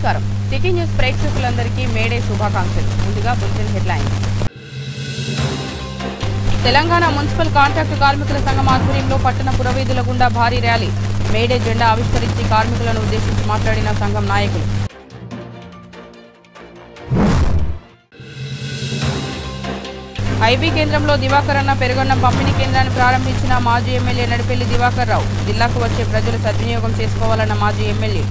నమస్కారం city news ప్రేక్షకులందరికీ May Day శుభాకాంక్షలు ముందుగా bulletin headlines Telangana municipal contract కార్మికుల సంఘం ఆధ్వర్యంలో పట్టణ పురవీధుల గుండా భారీ ర్యాలీ మేడే జెండా ఆవిష్కరించి కార్మికులను ఉద్దేశించి మాట్లాడిన సంఘం నాయకులు ఐబీ కేంద్రంలో దివాకర్ అన్న పెరుగన్నం పంపిణీ కేంద్రాన్ని ప్రారంభించిన మాజీ ఎమ్మెల్యే నడిపెల్లి దివాకర్ రావు జిల్లాకు వచ్చే ప్రజలు సద్వినియోగం చేసుకోవాలన్న మాజీ ఎమ్మెల్యే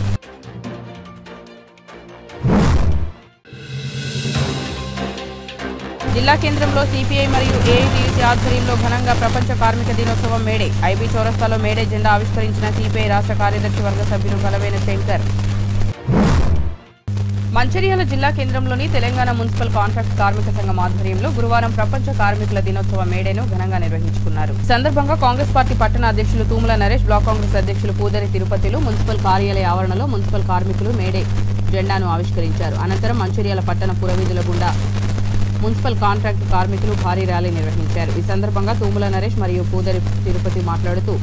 జిల్లా కేంద్రంలో సిపిఐ మరియు ఏఐటీయూసీ ఆధ్వర్యంలో ఘనంగా ప్రపంచ కార్మిక దినోత్సవం మేడే ఐబీ చౌరస్తాలో మేడే జెండా ఆవిష్కరించిన సిపిఐ రాష్ట్ర కార్యదర్శి వర్గ సభ్యులు గలవేన శంకర్ మంచిర్యాల జిల్లా కేంద్రంలోని తెలంగాణ మున్సిపల్ కాంట్రాక్ట్ కార్మిక సంఘం ఆధ్వర్యంలో గురువారం ప్రపంచ కార్మికుల దినోత్సవ మేడేను ఘనంగా నిర్వహించుకున్నారు. ఈ సందర్భంగా కాంగ్రెస్ పార్టీ పట్టణ అధ్యక్షులు తూముల నరేష్, బ్లాక్ కాంగ్రెస్ అధ్యక్షులు పూదరి తిరుపతిలు మున్సిపల్ కార్యాలయ ఆవరణలో మున్సిపల్ కార్మికులు మేడే జెండాను ఆవిష్కరించారు. అనంతరం మంచిర్యాల పట్టణ పురవీధుల గుండా మున్సిపల్ కాంట్రాక్ట్ కార్మికులు భారీ ర్యాలీ నిర్వహించారు. ఈ సందర్భంగా తూముల నరేష్ మరియు పూదరి తిరుపతి మాట్లాడుతూ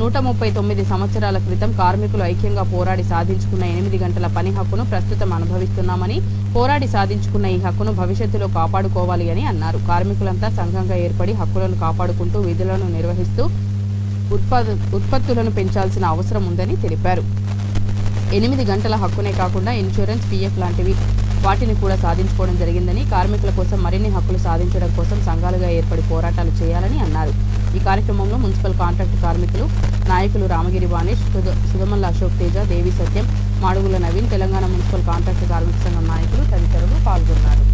139 సంవత్సరాల క్రితం కార్మికులు ఐక్యంగా పోరాడి సాధించుకున్న 8 గంటల పని హక్కును ప్రస్తుతం అనుభవిస్తున్నామని, పోరాడి సాధించుకున్న ఈ హక్కును భవిష్యత్తులో కాపాడుకోవాలి అని అన్నారు. కార్మికులంతా సంఘంగా ఏర్పడి హక్కులను కాపాడుకుంటూ విధులను నిర్వహిస్తూ ఉత్పత్తులను పెంచాల్సిన అవసరం ఉందని తెలిపారు. 8 గంటల హక్కునే కాకుండా ఇన్సూరెన్స్, పిఎఫ్ లాంటివి వాటిని కూడా సాధించుకోవడం జరిగిందని, కార్మికుల కోసం మరిన్ని హక్కులు సాధించడం కోసం సంఘాలుగా ఏర్పడి పోరాటాలు చేయాలని అన్నారు. ఈ కార్యక్రమంలో మున్సిపల్ కాంట్రాక్ట్ కార్మికులు నాయకులు రామగిరి వాణేష్, సుధమల్ల అశోక్ తేజ, దేవి సత్యం, మాడుగుల నవీన్, తెలంగాణ మున్సిపల్ కాంట్రాక్ట్ కార్మిక సంఘం నాయకులు తదితరులు పాల్గొన్నారు.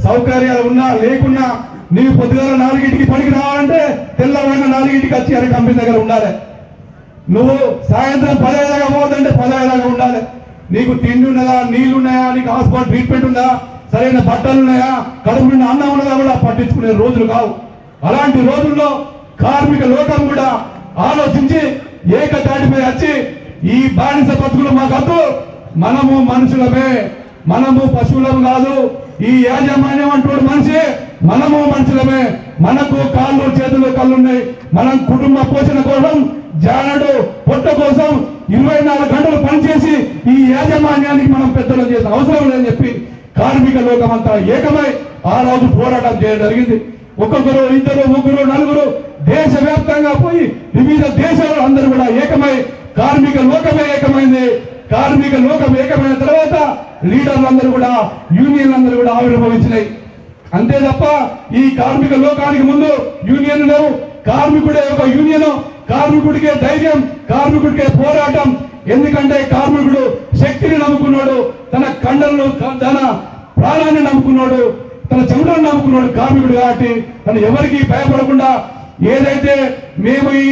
సౌకర్యాలు ఉన్నా లేకున్నా నీవు పొద్దుగాల 4ంటికి పనికి రావాలంటే తెల్లవారిన 4ంటికి వచ్చి అనే కంపెనీ దగ్గర ఉండాలి. నువ్వు సాయంత్రం 10 దాకా పోవద్దంటే 10 దాకా ఉండాలి. నీకు తిండి ఉన్నదా, నీళ్లు ఉన్నాయా, నీకు హాస్పిటల్ ట్రీట్మెంట్ ఉందా, సరైన బట్టలు ఉన్నాయా, కడుపు నిండా అన్నం ఉన్నదా కూడా పట్టించుకునే రోజులు కావు. అలాంటి రోజుల్లో కార్మిక లోకం కూడా ఆలోచించి ఏకతాటిపై వచ్చి ఈ బానిస బతుకులు మాకద్దు, మనము మనుషులమే, మనము పశువులం కాదు, ఈ యాజమాన్యం అంటూ మనిషి, మనము మనుషులమే, మనకు కాళ్ళు చేతులు కళ్ళున్నాయి, మనం కుటుంబ పోషణ కోసం జానడు పొట్ట కోసం 24 గంటలు పనిచేసి ఈ యాజమాన్యానికి మనం పెద్దలు చేసిన అవసరం లేదని చెప్పి కార్మిక లోకం అంతా ఏకమై ఆ రోజు పోరాటం చేయడం జరిగింది. ఒక్కొక్కరు, ఇద్దరు, ముగ్గురు, నలుగురు దేశవ్యాప్తంగా పోయి వివిధ దేశాలు అందరూ కూడా ఏకమై కార్మిక లోకమే ఏకమైంది. కార్మిక లోకం ఏకమైన తర్వాత లీడర్లందరూ కూడా, యూనియన్లందరూ కూడా ఆవిర్భవించినాయి. అంతే తప్ప ఈ కార్మిక లోకానికి ముందు యూనియన్ లేవు. కార్మికుడే ఒక యూనియన్, కార్మికుడికే ధైర్యం, కార్మికుడికే పోరాటం. ఎందుకంటే కార్మికుడు శక్తిని నమ్ముకున్నాడు, తన కండలను, తన ప్రాణాన్ని నమ్ముకున్నాడు, తన చెమటను నమ్ముకున్నాడు కార్మికుడు. కాబట్టి తను ఎవరికి భయపడకుండా ఏదైతే మేము ఈ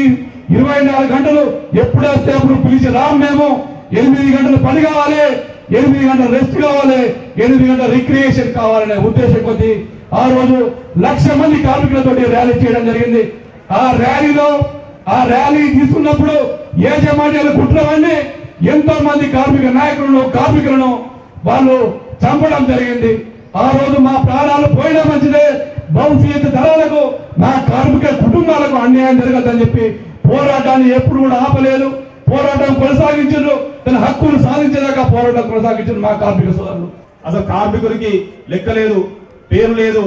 24 గంటలు ఎప్పుడు వస్తే అప్పుడు పిలిచి రాము, మేము 8 గంటలు పని కావాలి, 8 గంటలు రెస్ట్ కావాలి, 8 గంటల రిక్రియేషన్ కావాలనే ఉద్దేశం కొద్దీ ఆ రోజు 1,00,000 మంది కార్మికులతో ర్యాలీ చేయడం జరిగింది. ఆ ర్యాలీ తీసుకున్నప్పుడు యాజమాన్యాలు కుట్రవన్నీ ఎంతో మంది కార్మిక నాయకులను కార్మికులను వాళ్ళు చంపడం జరిగింది. ఆ రోజు మా ప్రాణాలు పోయినా మంచిదే, భవిష్యత్తు తరాలకు మా కార్మిక కుటుంబాలకు అన్యాయం జరగదని చెప్పి పోరాటాన్ని ఎప్పుడు కూడా ఆపలేదు. పోరాటం కొనసాగించారు. తన హక్కులు సాధించేదాకా పోరాటం కొనసాగించారు మా కార్మిక సోదరులు. అసలు కార్మికుడికి లెక్క లేదు, పేరు లేదు,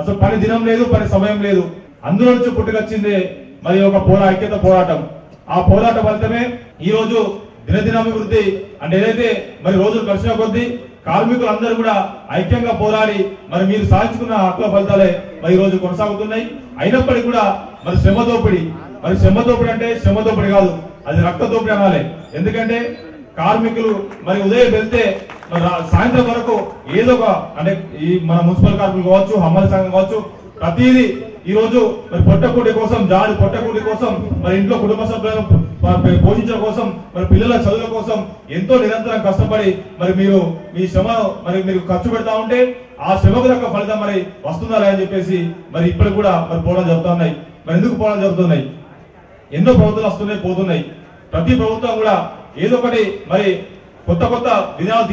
అసలు పని దినం లేదు, పని సమయం లేదు. అందులో నుంచి పుట్టుకొచ్చిందే మరి ఒక ఐక్యత పోరాటం. ఆ పోరాట ఫలితమే ఈ రోజు దినదినాభివృద్ధి అంటే ఏదైతే మరి రోజులు కలిసిన కొద్దీ కార్మికులందరూ కూడా ఐక్యంగా పోరాడి మరి మీరు సాధించుకున్న హక్కుల ఫలితాలే మరి ఈ రోజు కొనసాగుతున్నాయి. అయినప్పటికీ కూడా మరి శ్రమ దోపిడీ అంటే శ్రమ దోపిడీ కాదు, అది రక్త దోపిడీ అనాలి. ఎందుకంటే కార్మికులు మరి ఉదయం వెళ్తే మరి సాయంత్రం వరకు ఏదో ఒక అంటే ఈ మన మున్సిపల్ కార్మికులు కావచ్చు, హమ్మల సంఘం కావచ్చు, ప్రతిదీ ఈ రోజు మరి పొట్టకూటి కోసం పొట్టకూటి కోసం మరి ఇంట్లో కుటుంబ సభ్యులను పోషించడం కోసం మరి పిల్లల చదువుల కోసం ఎంతో నిరంతరం కష్టపడి మరి మీరు మీ శ్రమ మరి మీరు ఖర్చు పెడతా ఉంటే ఆ శ్రమకు తగ్గ ఫలితం మరి వస్తుందా అని చెప్పేసి మరి ఇప్పటికి కూడా మరి పోవడం జరుగుతున్నాయి. మరి ఎందుకు పోవడం జరుగుతున్నాయి? ఎన్నో ప్రభుత్వాలు వస్తున్నాయి, పోతున్నాయి. ప్రతి ప్రభుత్వం కూడా ఏదో ఒకటి మరి కొత్త విధానాలు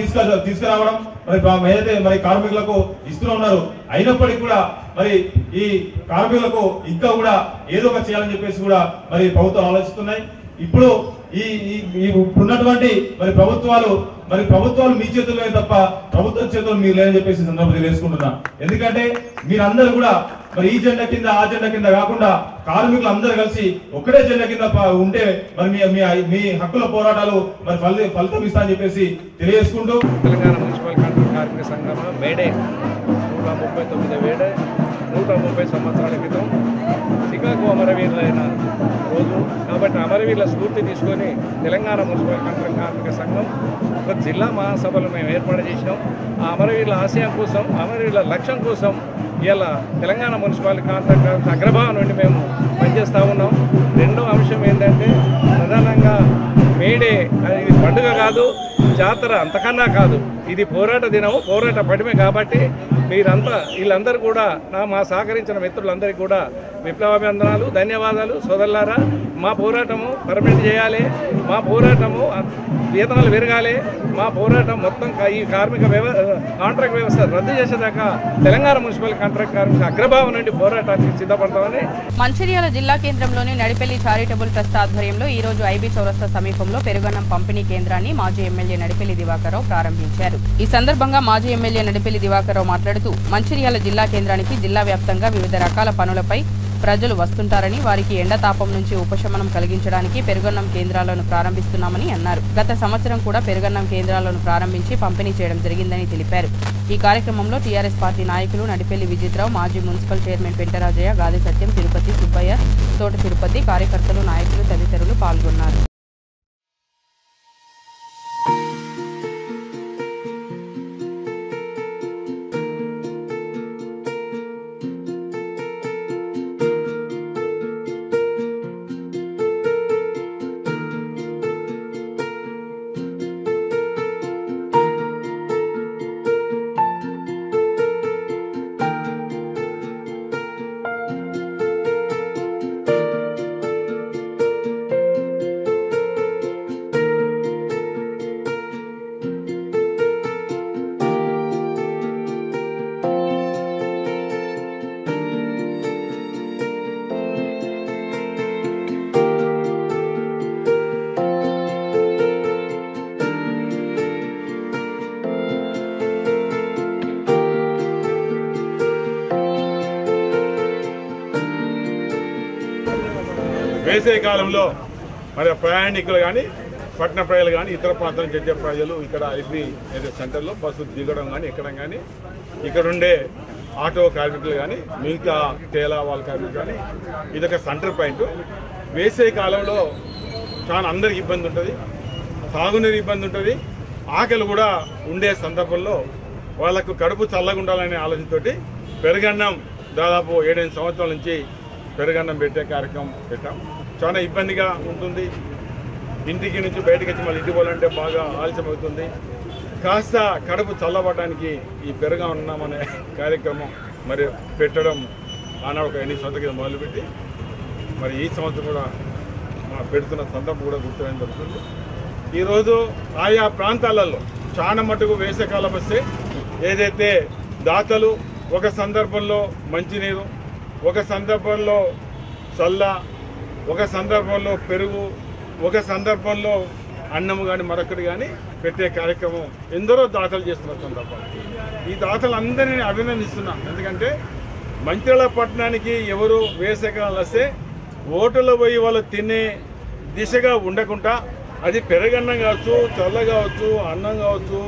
తీసుకురావడం మరి ఏదైతే మరి కార్మికులకు ఇస్తూ ఉన్నారు. అయినప్పటికీ కూడా మరి ఈ కార్మికులకు ఇంకా కూడా ఏదో ఒకటి చేయాలని చెప్పేసి కూడా మరి ప్రభుత్వాలు ఆలోచిస్తున్నాయి. ఇప్పుడు ఇప్పుడున్నటువంటి మరి ప్రభుత్వాలు మీ చేతుల్లో తప్ప ప్రభుత్వం చేతుల్లో మీరు లేదని చెప్పేసి సందర్భంగా తెలియజేసుకుంటున్నా. ఎందుకంటే మీరందరూ కూడా మరి ఈ జెండా కింద ఆ జెండా కింద కాకుండా కార్మికులు అందరూ కలిసి ఒకటే జెండా కింద ఉంటే మరి మీ హక్కుల పోరాటాలు మరి ఫలితం ఇస్తా అని చెప్పేసి తెలియజేసుకుంటూ తెలంగాణ మున్సిపల్ కార్మిక సంఘం మేడే 139 వేడే 130 సంవత్సరాల క్రితం చికాగో అమరవీరులైన రోజు కాబట్టి అమరవీరుల స్ఫూర్తి తీసుకొని తెలంగాణ మున్సిపల్ కార్మిక సంఘం ఒక జిల్లా మహాసభలు మేము ఏర్పాటు చేసినాం. ఆ అమరవీరుల ఆశయం కోసం, అమరవీరుల లక్ష్యం కోసం ఇలా తెలంగాణ మున్సిపల్ కాంట్రాక్ట్ అగ్రభాగం నుండి మేము పనిచేస్తూ ఉన్నాం. రెండో అంశం ఏంటంటే ప్రధానంగా మేడే ఇది పండుగ కాదు, జాతర అంతకన్నా కాదు, ఇది పోరాట దినము, పోరాట పడిమే. కాబట్టి వీళ్ళందరూ కూడా మా సహకరించిన మిత్రులందరికీ కూడా విప్లవాభివందనాలు, ధన్యవాదాలు. సోదరులారా, మా పోరాటము పర్మనెంట్ చేయాలి, మా పోరాటము వేతనాలు పెరగాలి, మా పోరాటం మొత్తం ఈ కాంట్రాక్ట్ వ్యవస్థ రద్దు చేసేదాకా తెలంగాణ మున్సిపల్ కాంట్రాక్ట్ కార్మిక అగ్రభావం నుండి పోరాటానికి సిద్ధపడతామని. మంచిర్యాల జిల్లా కేంద్రంలోని నడిపెల్లి చారిటబుల్ ట్రస్ట్ ఆధ్వర్యంలో ఈ రోజు ఐబీ చౌరస్తా సమీపంలో పెరుగన్నం పంపిణీ కేంద్రాన్ని మాజీ ఎమ్మెల్యే నడిపెల్లి దివాకర్రావు ప్రారంభించారు. ఈ సందర్భంగా మాజీ ఎమ్మెల్యే నడిపెల్లి దివాకర్రావు మాట్లాడుతూ మంచిర్యాల జిల్లా కేంద్రానికి జిల్లా వ్యాప్తంగా వివిధ రకాల పనులపై ప్రజలు వస్తుంటారని, వారికి ఎండతాపం నుంచి ఉపశమనం కలిగించడానికి పెరుగన్నం కేంద్రాలను ప్రారంభిస్తున్నామని అన్నారు. గత సంవత్సరం కూడా పెరుగన్నం కేంద్రాలను ప్రారంభించి పంపిణీ చేయడం జరిగిందని తెలిపారు. ఈ కార్యక్రమంలో టీఆర్ఎస్ పార్టీ నాయకులు నడిపెల్లి విజిత్రావు, మాజీ మున్సిపల్ చైర్మన్ పెంటరాజయ్య, గాది సత్యం, తిరుపతి సుబ్బయ్య, తోట తిరుపతి, కార్యకర్తలు, నాయకులు తదితరులు పాల్గొన్నారు. వేసవి కాలంలో మరి ప్రయాణికులు కానీ పట్టణ ప్రజలు కానీ ఇతర ప్రాంతాల చెందే ప్రజలు ఇక్కడ ఐబీ సెంటర్లో బస్సు దిగడం కానీ ఎక్కడం కానీ ఇక్కడ ఉండే ఆటో కార్మికులు కానీ మిగతా తేలా వాళ్ళ కార్మికులు కానీ ఇదొక సెంటర్ పాయింట్. వేసవి కాలంలో చాలా అందరికి ఇబ్బంది ఉంటుంది, తాగునీరు ఇబ్బంది ఉంటుంది, ఆకలి కూడా ఉండే సందర్భంలో వాళ్ళకు కడుపు చల్లగా ఉండాలనే ఆలోచనతోటి పెరుగన్నం దాదాపు 7-8 సంవత్సరాల నుంచి పెరుగన్నం పెట్టే కార్యక్రమం పెట్టాం. చాలా ఇబ్బందిగా ఉంటుంది, ఇంటికి నుంచి బయటకు వచ్చి మళ్ళీ ఇంటికి పోవాలంటే బాగా ఆలస్యం అవుతుంది. కాస్త కడుపు చల్లబడడానికి ఈ పెరుగన్నం అనే కార్యక్రమం మరి పెట్టడం ఆనాడు ఒక 8 సంవత్సరాల కింద మొదలుపెట్టి మరి ఈ సంవత్సరం కూడా పెడుతున్న సందర్భం కూడా గుర్తురాయడం జరుగుతుంది. ఈరోజు ఆయా ప్రాంతాలలో చాలా మటుకు వేసవికాలం వస్తే ఏదైతే దాతలు ఒక సందర్భంలో మంచినీరు, ఒక సందర్భంలో చల్ల, ఒక సందర్భంలో పెరుగు, ఒక సందర్భంలో అన్నము కానీ మరొకటి కానీ పెట్టే కార్యక్రమం ఎందరో దాతలు చేస్తున్న సందర్భం. ఈ దాతలందరినీ అభినందిస్తున్నా. ఎందుకంటే మంచిర్యాల పట్టణానికి ఎవరు వేసవికాలం వస్తే ఓటర్లు పోయి వాళ్ళు తినే దిశగా ఉండకుండా అది పెరగన్నం కావచ్చు, చల్ల కావచ్చు, అన్నం కావచ్చు,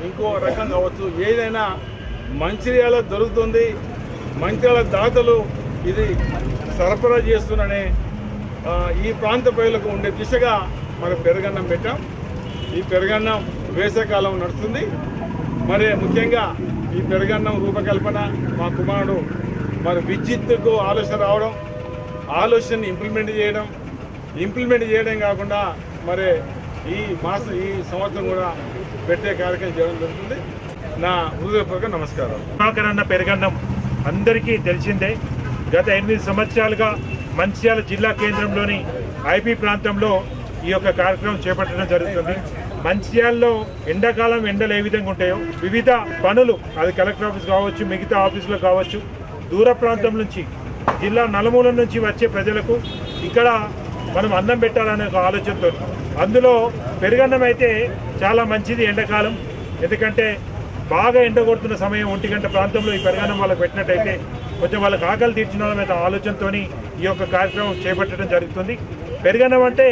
ఇంకో రకం కావచ్చు, ఏదైనా మంచిర్యాల దొరుకుతుంది. మంచిర్యాల దాతలు ఇది సరఫరా చేస్తున్నానే ఈ ప్రాంత ప్రజలకు ఉండే దిశగా మనం పెరుగన్నం పెట్టాం. ఈ పెరుగన్నం వేసవికాలం నడుస్తుంది. మరి ముఖ్యంగా ఈ పెరుగన్నం రూపకల్పన మా కుమారుడు మరి విద్యుత్తుకు ఆలోచన రావడం, ఆలోచనని ఇంప్లిమెంట్ చేయడం కాకుండా మరి ఈ సంవత్సరం కూడా పెట్టే కార్యక్రమం చేయడం జరుగుతుంది. నా హృదయపూర్వక నమస్కారం. అన్న పెరుగన్నం అందరికీ తెలిసిందే. గత 8 సంవత్సరాలుగా మంచిర్యాల జిల్లా కేంద్రంలోని ఐపీ ప్రాంతంలో ఈ యొక్క కార్యక్రమం చేపట్టడం జరుగుతుంది. మంచిర్యాలలో ఎండాకాలం ఎండలు ఏ విధంగా ఉంటాయో వివిధ పనులు, అది కలెక్టర్ ఆఫీస్ కావచ్చు, మిగతా ఆఫీసులు కావచ్చు, దూర ప్రాంతం నుంచి జిల్లా నలుమూల నుంచి వచ్చే ప్రజలకు ఇక్కడ మనం అన్నం పెట్టాలనే ఒక ఆలోచనతో, అందులో పెరుగన్నం అయితే చాలా మంచిది ఎండాకాలం. ఎందుకంటే బాగా ఎండ కొడుతున్న సమయం 1 గంట ప్రాంతంలో ఈ పెరుగన్నం వాళ్ళకి పెట్టినట్టయితే కొంచెం వాళ్ళకి ఆకలి తీర్చిన ఆలోచనతో ఈ యొక్క కార్యక్రమం చేపట్టడం జరుగుతుంది. పెరుగన్నం అంటే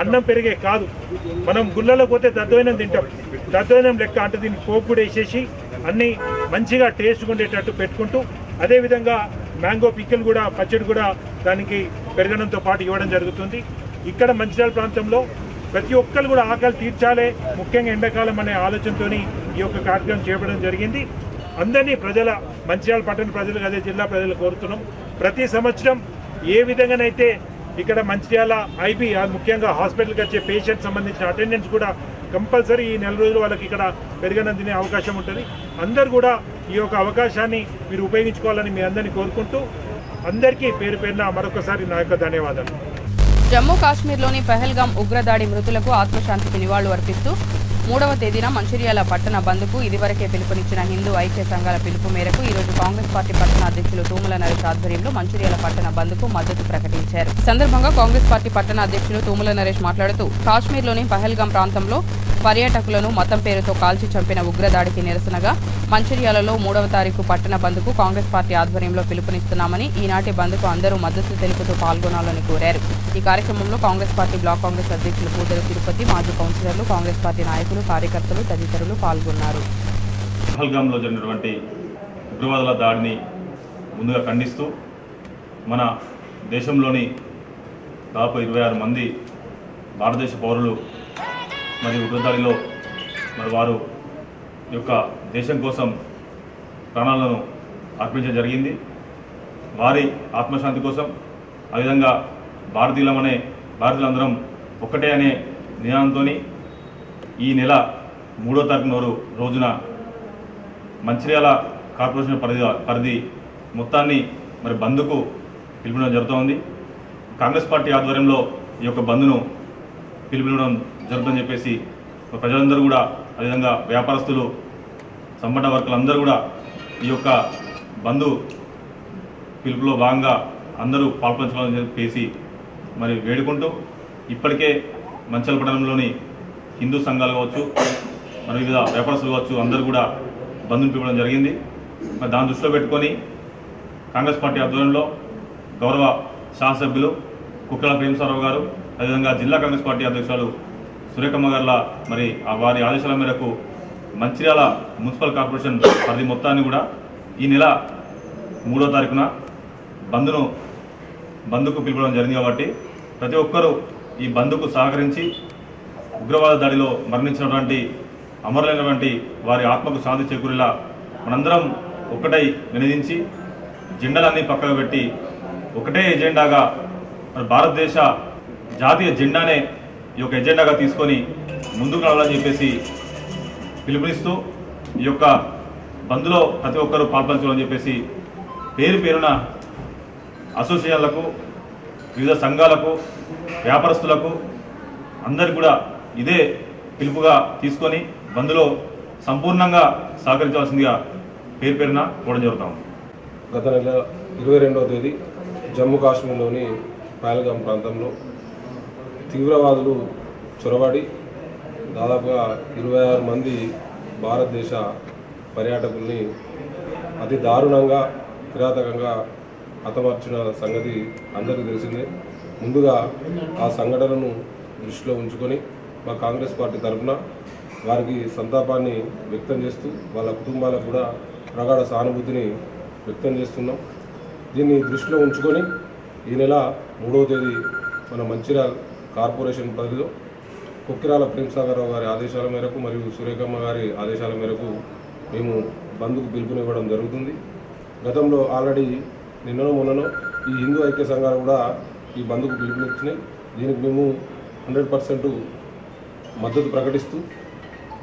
అన్నం పెరిగే కాదు, మనం గుళ్ళలో పోతే దద్దోజనం తింటాం, దద్దోజనం లెక్క అంటే దీనికి పోపు కూడా వేసేసి అన్నీ మంచిగా టేస్ట్గా ఉండేటట్టు పెట్టుకుంటూ, అదేవిధంగా మ్యాంగో పిక్కలు కూడా, పచ్చడి కూడా దానికి పెరుగన్నంతో పాటు ఇవ్వడం జరుగుతుంది. ఇక్కడ మంచిర్యాల ప్రాంతంలో ప్రతి ఒక్కరు కూడా ఆకలి తీర్చాలే, ముఖ్యంగా ఎండాకాలం అనే ఆలోచనతో ఈ యొక్క కార్యక్రమం చేపట్టడం జరిగింది. అందరినీ మంచిర్యాల పట్టణ ప్రజలకు, అదే జిల్లా ప్రజలు కోరుతున్నాం, ప్రతి సంవత్సరం ఏ విధంగానైతే ఇక్కడ మంచిర్యాల ఐబీ ముఖ్యంగా హాస్పిటల్కి వచ్చే పేషెంట్ సంబంధించిన అటెండెన్స్ కూడా కంపల్సరీ ఈ 4 రోజులు వాళ్ళకి ఇక్కడ పెరుగన్నం తినే అవకాశం ఉంటుంది. అందరూ కూడా ఈ యొక్క అవకాశాన్ని మీరు ఉపయోగించుకోవాలని మీ అందరినీ కోరుకుంటూ అందరికీ పేరు పేరున మరొకసారి నా యొక్క ధన్యవాదాలు. జమ్మూ కాశ్మీర్లోని పహల్గాం ఉగ్రదాడి మృతులకు ఆత్మశాంతికి నివాళులు అర్పిస్తూ 3వ తేదీన మంచిర్యాల పట్టణ బంద్కు ఇదివరకే పిలుపునిచ్చిన హిందూ ఐక్య సంఘాల పిలుపు మేరకు ఈరోజు కాంగ్రెస్ పార్టీ పట్టణ అధ్యక్షులు తూముల నరేష్ ఆధ్వర్యంలో మంచిర్యాల పట్టణ బంద్కు మద్దతు ప్రకటించారు. ఈ సందర్భంగా కాంగ్రెస్ పార్టీ పట్టణ అధ్యక్షులు తూముల నరేష్ మాట్లాడుతూ కాశ్మీర్లోని పహల్గాం ప్రాంతంలో పర్యాటకులను మతం పేరుతో కాల్చి చంపిన ఉగ్రదాడికి నిరసనగా మంచిర్యాలలో 3వ తారీఖు పట్టణ బంద్కు కాంగ్రెస్ పార్టీ ఆధ్వర్యంలో పిలుపునిస్తున్నామని, ఈనాటి బంద్కు అందరూ మద్దతు తెలుపుతూ పాల్గొనాలని కోరారు. ఈ కార్యక్రమంలో కాంగ్రెస్ పార్టీ బ్లాక్ కాంగ్రెస్ అధ్యక్షులు పూదరి తిరుపతి, మాజీ కౌన్సిలర్లు, కాంగ్రెస్ పార్టీ నాయకులు, కార్యకర్తలు తదితరులు పాల్గొన్నారు. పహల్గాంలో జరిగినటువంటి ఉగ్రవాదుల దాడిని ముందుగా ఖండిస్తూ మన దేశంలోని దాదాపు 26 మంది భారతదేశ పౌరులు మరి ఉగ్రదాడిలో మరి వారు యొక్క దేశం కోసం ప్రాణాలను అర్పించడం జరిగింది. వారి ఆత్మశాంతి కోసం, అదేవిధంగా భారతీయులందరం ఒక్కటే అనే నినాదంతో ఈ నెల 3వ తారీఖు రోజున మంచిర్యాల కార్పొరేషన్ పరిధి మొత్తాన్ని మరి బంద్కు పిలుపునడం జరుగుతోంది. కాంగ్రెస్ పార్టీ ఆధ్వర్యంలో ఈ యొక్క బంద్ను పిలుపునడం జరుగుతుందని చెప్పేసి ప్రజలందరూ కూడా, అదేవిధంగా వ్యాపారస్తులు, సంబంధ వర్గాలందరూ కూడా ఈ యొక్క బంధు పిలుపులో భాగంగా అందరూ పాల్పంచుకోవాలని చెప్పేసి మరి వేడుకుంటూ, ఇప్పటికే మంచిర్యాల పట్టణంలోని హిందూ సంఘాలు కావచ్చు, మరి వివిధ వ్యాపారస్తులు కావచ్చు, అందరూ కూడా బంధుని పిలవడం జరిగింది. మరి దాన్ని దృష్టిలో పెట్టుకొని కాంగ్రెస్ పార్టీ ఆధ్వర్యంలో గౌరవ శాసనసభ్యులు కుక్కల ప్రేమసారావు గారు, అదేవిధంగా జిల్లా కాంగ్రెస్ పార్టీ అధ్యక్షులు సురేఖమ్మ గారుల మరి వారి ఆదేశాల మేరకు మంచిర్యాల మున్సిపల్ కార్పొరేషన్ పరిధి మొత్తాన్ని కూడా ఈ నెల 3వ తారీఖున బంద్కు పిలవడం జరిగింది. కాబట్టి ప్రతి ఒక్కరూ ఈ బంద్కు సహకరించి ఉగ్రవాద దాడిలో మరణించినటువంటి అమరులైనటువంటి వారి ఆత్మకు శాంతి చేకూరేలా మనందరం ఒక్కటై నినదించి జెండాలన్నీ పక్కన పెట్టి ఒకటే ఎజెండాగా మరి భారతదేశ జాతీయ జెండానే ఈ యొక్క ఎజెండాగా తీసుకొని ముందుకు రావాలని చెప్పేసి పిలుపునిస్తూ ఈ యొక్క బంద్లో ప్రతి ఒక్కరూ పాల్పంచాలని చెప్పేసి పేరు పేరున అసోసియేషన్లకు, వివిధ సంఘాలకు, వ్యాపారస్తులకు అందరికి కూడా ఇదే పిలుపుగా తీసుకొని బంద్లో సంపూర్ణంగా సహకరించవలసిందిగా పేరు పేరున కోవడం జరుగుతాం. గత నెల 22వ తేదీ జమ్మూ కాశ్మీర్లోని పహల్గామ్ ప్రాంతంలో తీవ్రవాదులు చొరబడి దాదాపుగా 26 మంది భారతదేశ పర్యాటకుల్ని అతి దారుణంగా, కిరాతకంగా హతమార్చిన సంగతి అందరికీ తెలిసిందే. ముందుగా ఆ సంఘటనను దృష్టిలో ఉంచుకొని మా కాంగ్రెస్ పార్టీ తరఫున వారికి సంతాపాన్ని వ్యక్తం చేస్తూ వాళ్ళ కుటుంబాలకు కూడా ప్రగాఢ సానుభూతిని వ్యక్తం చేస్తున్నాం. దీన్ని దృష్టిలో ఉంచుకొని ఈ నెల 3వ తేదీ మన మంచిర్యాల కార్పొరేషన్ పరిధిలో కొక్కిరాల ప్రేమ్సాగరరావు గారి ఆదేశాల మేరకు మరియు సురేఖమ్మ గారి ఆదేశాల మేరకు మేము బంద్కు పిలుపునివ్వడం జరుగుతుంది. గతంలో ఆల్రెడీ నిన్ననో మొన్ననో ఈ హిందూ ఐక్య సంఘాలు కూడా ఈ బంద్కు పిలుపునిచ్చినాయి. దీనికి మేము 100% మద్దతు ప్రకటిస్తూ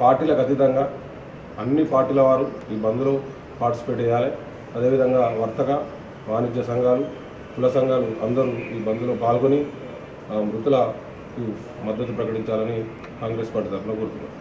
పార్టీలకు అతీతంగా అన్ని పార్టీల వారు ఈ బంద్లో పార్టిసిపేట్ చేయాలి. అదేవిధంగా వర్తక, వాణిజ్య సంఘాలు, కుల సంఘాలు అందరూ ఈ బంద్లో పాల్గొని మృతులకు మద్దతు ప్రకటించాలని కాంగ్రెస్ పార్టీ తరఫున కోరుతున్నాం.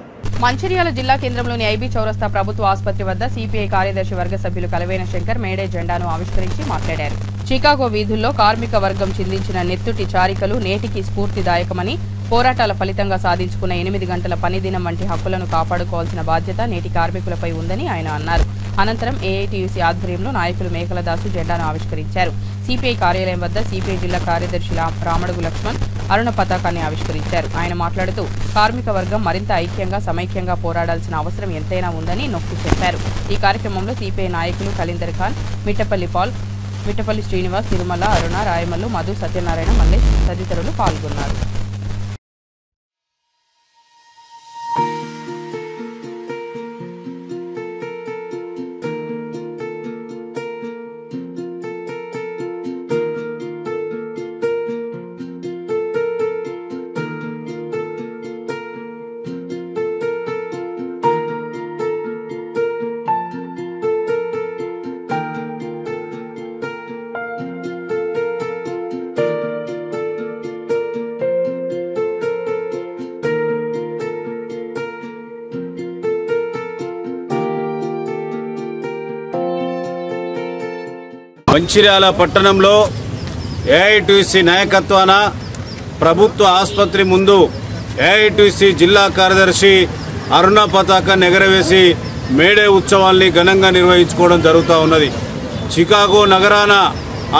మంచిర్యాల జిల్లా కేంద్రంలోని ఐబీ చౌరస్తా ప్రభుత్వ ఆసుపత్రి వద్ద సిపిఐ కార్యదర్శి వర్గ సభ్యులు కలవేన శంకర్ మేడే జెండాను ఆవిష్కరించి మాట్లాడారు. చికాగో వీధుల్లో కార్మిక వర్గం చిందించిన నెత్తుటి చారికలు నేటికి స్ఫూర్తిదాయకమని, పోరాటాల ఫలితంగా సాధించుకున్న 8 గంటల పని దినం వంటి హక్కులను కాపాడుకోవాల్సిన బాధ్యత నేటి కార్మికులపై ఉందని ఆయన అన్నారు. అనంతరం ఏఐటీయూసీ ఆధ్వర్యంలో నాయకులు మేకలదాసు జెండాను ఆవిష్కరించారు. సిపిఐ కార్యాలయం వద్ద సిపిఐ జిల్లా కార్యదర్శి రామడుగు లక్ష్మణ్ అరుణ పతాకాన్ని ఆవిష్కరించారు. ఆయన మాట్లాడుతూ కార్మిక వర్గం మరింత ఐక్యంగా, సమైక్యంగా పోరాడాల్సిన అవసరం ఎంతైనా ఉందని నొక్కి చెప్పారు. ఈ కార్యక్రమంలో సిపిఐ నాయకులు కలీందర్ ఖాన్, మిట్టపల్లి పాల్, మిట్టపల్లి శ్రీనివాస్, తిరుమల, అరుణ, రాయమల్లు, మధు, సత్యనారాయణ, మల్లేష్ తదితరులు పాల్గొన్నారు. మంచిర్యాల పట్టణంలో ఏఐటీసీ నాయకత్వాన ప్రభుత్వ ఆసుపత్రి ముందు ఏఐటీసీ జిల్లా కార్యదర్శి అరుణ పతాకాన్ని ఎగరవేసి మేడే ఉత్సవాల్ని ఘనంగా నిర్వహించుకోవడం జరుగుతూ ఉన్నది. చికాగో నగరాన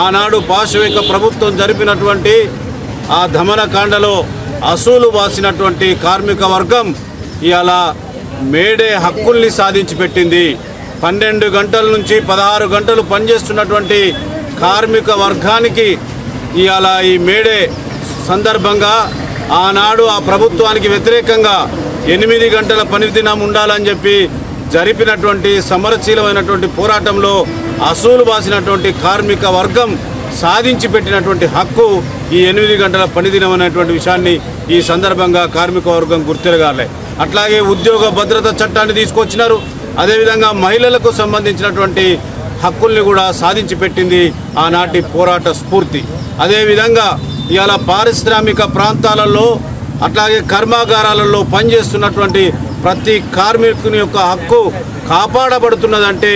ఆనాడు పాశవిక ప్రభుత్వం జరిపినటువంటి ఆ దమనకాండలో అసూలు బాసినటువంటి కార్మిక వర్గం ఇవాళ మేడే హక్కుల్ని సాధించి పెట్టింది. 12 గంటల నుంచి 16 గంటలు పనిచేస్తున్నటువంటి కార్మిక వర్గానికి ఇవాళ ఈ మేడే సందర్భంగా ఆనాడు ఆ ప్రభుత్వానికి వ్యతిరేకంగా 8 గంటల పని దినం ఉండాలని చెప్పి జరిపినటువంటి సమరశీలమైనటువంటి పోరాటంలో అసూలు బాసినటువంటి కార్మిక వర్గం సాధించి పెట్టినటువంటి హక్కు ఈ 8 గంటల పని దినం అనేటువంటి విషయాన్ని ఈ సందర్భంగా కార్మిక వర్గం గుర్తిరగాలి. అట్లాగే ఉద్యోగ భద్రత చట్టాన్ని తీసుకొచ్చినారు. అదేవిధంగా మహిళలకు సంబంధించినటువంటి హక్కుల్ని కూడా సాధించి పెట్టింది ఆనాటి పోరాట స్ఫూర్తి. అదేవిధంగా ఇవాళ పారిశ్రామిక ప్రాంతాలలో అట్లాగే కర్మాగారాలలో పనిచేస్తున్నటువంటి ప్రతి కార్మికుని యొక్క హక్కు కాపాడబడుతున్నదంటే